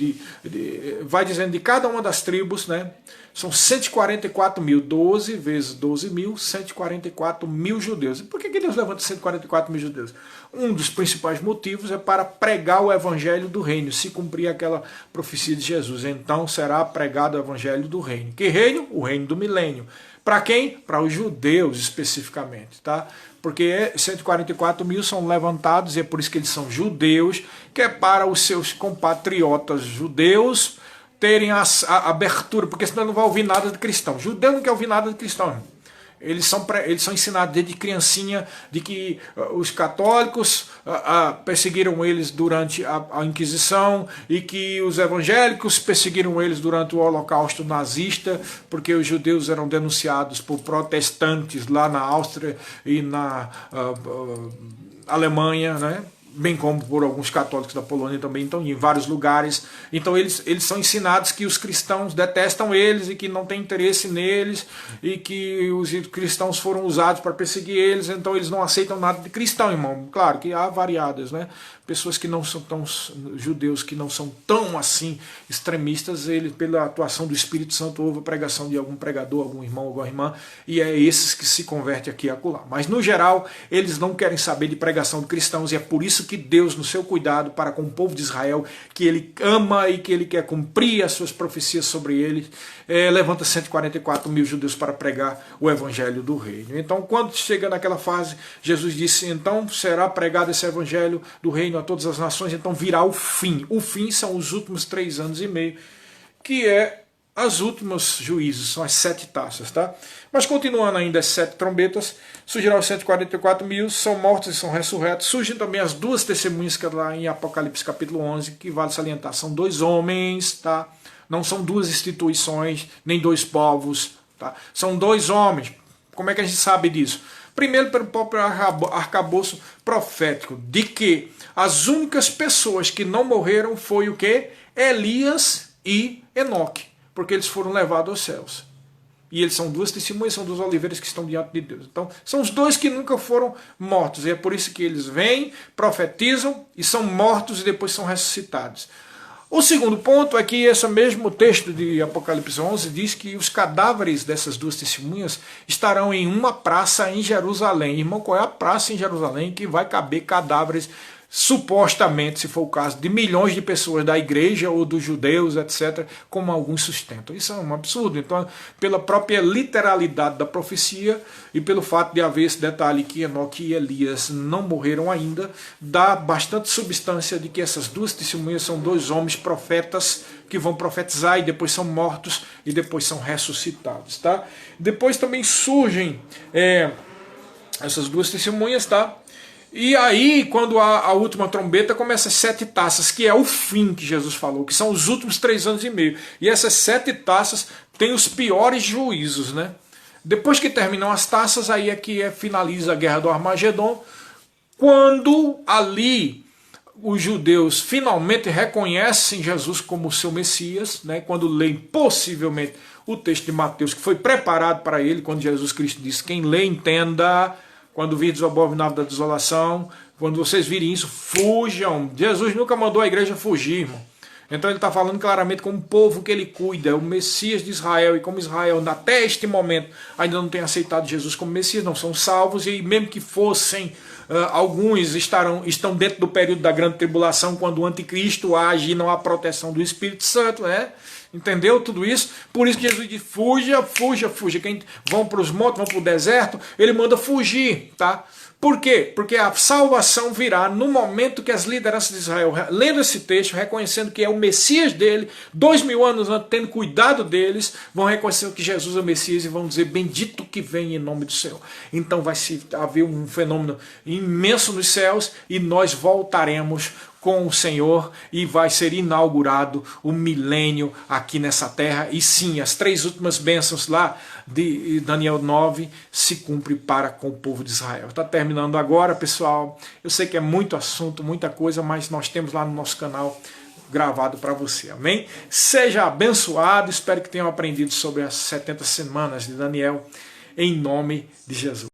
vai dizendo de cada uma das tribos, né? São 144 mil, 12 vezes 12 mil, 144 mil judeus. E por que Deus levanta 144 mil judeus? Um dos principais motivos é para pregar o evangelho do reino, se cumprir aquela profecia de Jesus. Então será pregado o evangelho do reino. Que reino? O reino do milênio. Para quem? Para os judeus especificamente, tá? Porque 144 mil são levantados, e é por isso que eles são judeus, que é para os seus compatriotas judeus terem a abertura, porque senão não vai ouvir nada de cristão. Judeu não quer ouvir nada de cristão. Eles são ensinados desde criancinha de que os católicos perseguiram eles durante a Inquisição e que os evangélicos perseguiram eles durante o Holocausto nazista, porque os judeus eram denunciados por protestantes lá na Áustria e na Alemanha, né? Bem como por alguns católicos da Polônia também, então em vários lugares. Então eles são ensinados que os cristãos detestam eles e que não têm interesse neles e que os cristãos foram usados para perseguir eles, então eles não aceitam nada de cristão, irmão. Claro que há variadas, né? Pessoas que não são tão judeus, que não são tão assim extremistas, ele, pela atuação do Espírito Santo, houve a pregação de algum pregador, algum irmão, alguma irmã, e é esses que se convertem aqui e acolá. Mas no geral, eles não querem saber de pregação de cristãos, e é por isso que Deus, no seu cuidado para com o povo de Israel, que ele ama e que ele quer cumprir as suas profecias sobre eles, levanta 144 mil judeus para pregar o evangelho do reino. Então, quando chega naquela fase, Jesus disse, então será pregado esse evangelho do reino a todas as nações, então virá o fim. O fim são os últimos 3 anos e meio, que é as últimas juízos, são as 7 taças, tá? Mas continuando ainda as 7 trombetas, surgirá os 144 mil, são mortos e são ressurretos. Surgem também as 2 testemunhas que lá em Apocalipse capítulo 11, que vale salientar, são 2 homens, tá? Não são 2 instituições, nem 2 povos, tá? São 2 homens. Como é que a gente sabe disso? Primeiro, pelo próprio arcabouço profético, de que as únicas pessoas que não morreram foi o quê? Elias e Enoque, porque eles foram levados aos céus. E eles são 2 testemunhas, são 2 oliveiras que estão diante de Deus. Então, são os 2 que nunca foram mortos. E é por isso que eles vêm, profetizam e são mortos e depois são ressuscitados. O segundo ponto é que esse mesmo texto de Apocalipse 11 diz que os cadáveres dessas 2 testemunhas estarão em uma praça em Jerusalém. Irmão, qual é a praça em Jerusalém que vai caber cadáveres, supostamente, se for o caso, de milhões de pessoas da igreja ou dos judeus, etc., como alguns sustentam? Isso é um absurdo. Então, pela própria literalidade da profecia e pelo fato de haver esse detalhe que Enoque e Elias não morreram ainda, dá bastante substância de que essas 2 testemunhas são 2 homens profetas que vão profetizar e depois são mortos e depois são ressuscitados, tá? Depois também surgem essas 2 testemunhas, tá? E aí, quando a última trombeta, começa as 7 taças, que é o fim que Jesus falou, que são os últimos 3 anos e meio. E essas 7 taças têm os piores juízos, né? Depois que terminam as taças, aí é que finaliza a guerra do Armagedon, quando ali os judeus finalmente reconhecem Jesus como seu Messias, né? Quando leem possivelmente o texto de Mateus, que foi preparado para ele, quando Jesus Cristo disse: quem lê, entenda. Quando virdes o abominável da desolação, quando vocês virem isso, fujam. Jesus nunca mandou a igreja fugir, irmão. Então ele está falando claramente com o povo que ele cuida, o Messias de Israel, e como Israel até este momento ainda não tem aceitado Jesus como Messias, não são salvos, e mesmo que fossem, alguns estão dentro do período da grande tribulação, quando o anticristo age e não há proteção do Espírito Santo, né? Entendeu tudo isso? Por isso que Jesus diz: fuja, fuja, fuja. Quem vão para os montes, vão para o deserto, ele manda fugir, tá? Por quê? Porque a salvação virá no momento que as lideranças de Israel, lendo esse texto, reconhecendo que é o Messias dele, 2000 anos antes, tendo cuidado deles, vão reconhecer que Jesus é o Messias e vão dizer: bendito que vem em nome do Senhor. Então vai haver um fenômeno imenso nos céus e nós voltaremos com o Senhor e vai ser inaugurado o milênio aqui nessa terra. E sim, as 3 últimas bênçãos lá de Daniel 9 se cumprem para com o povo de Israel. Está terminando agora, pessoal. Eu sei que é muito assunto, muita coisa, mas nós temos lá no nosso canal gravado para você, amém? Seja abençoado, espero que tenham aprendido sobre as 70 semanas de Daniel, em nome de Jesus.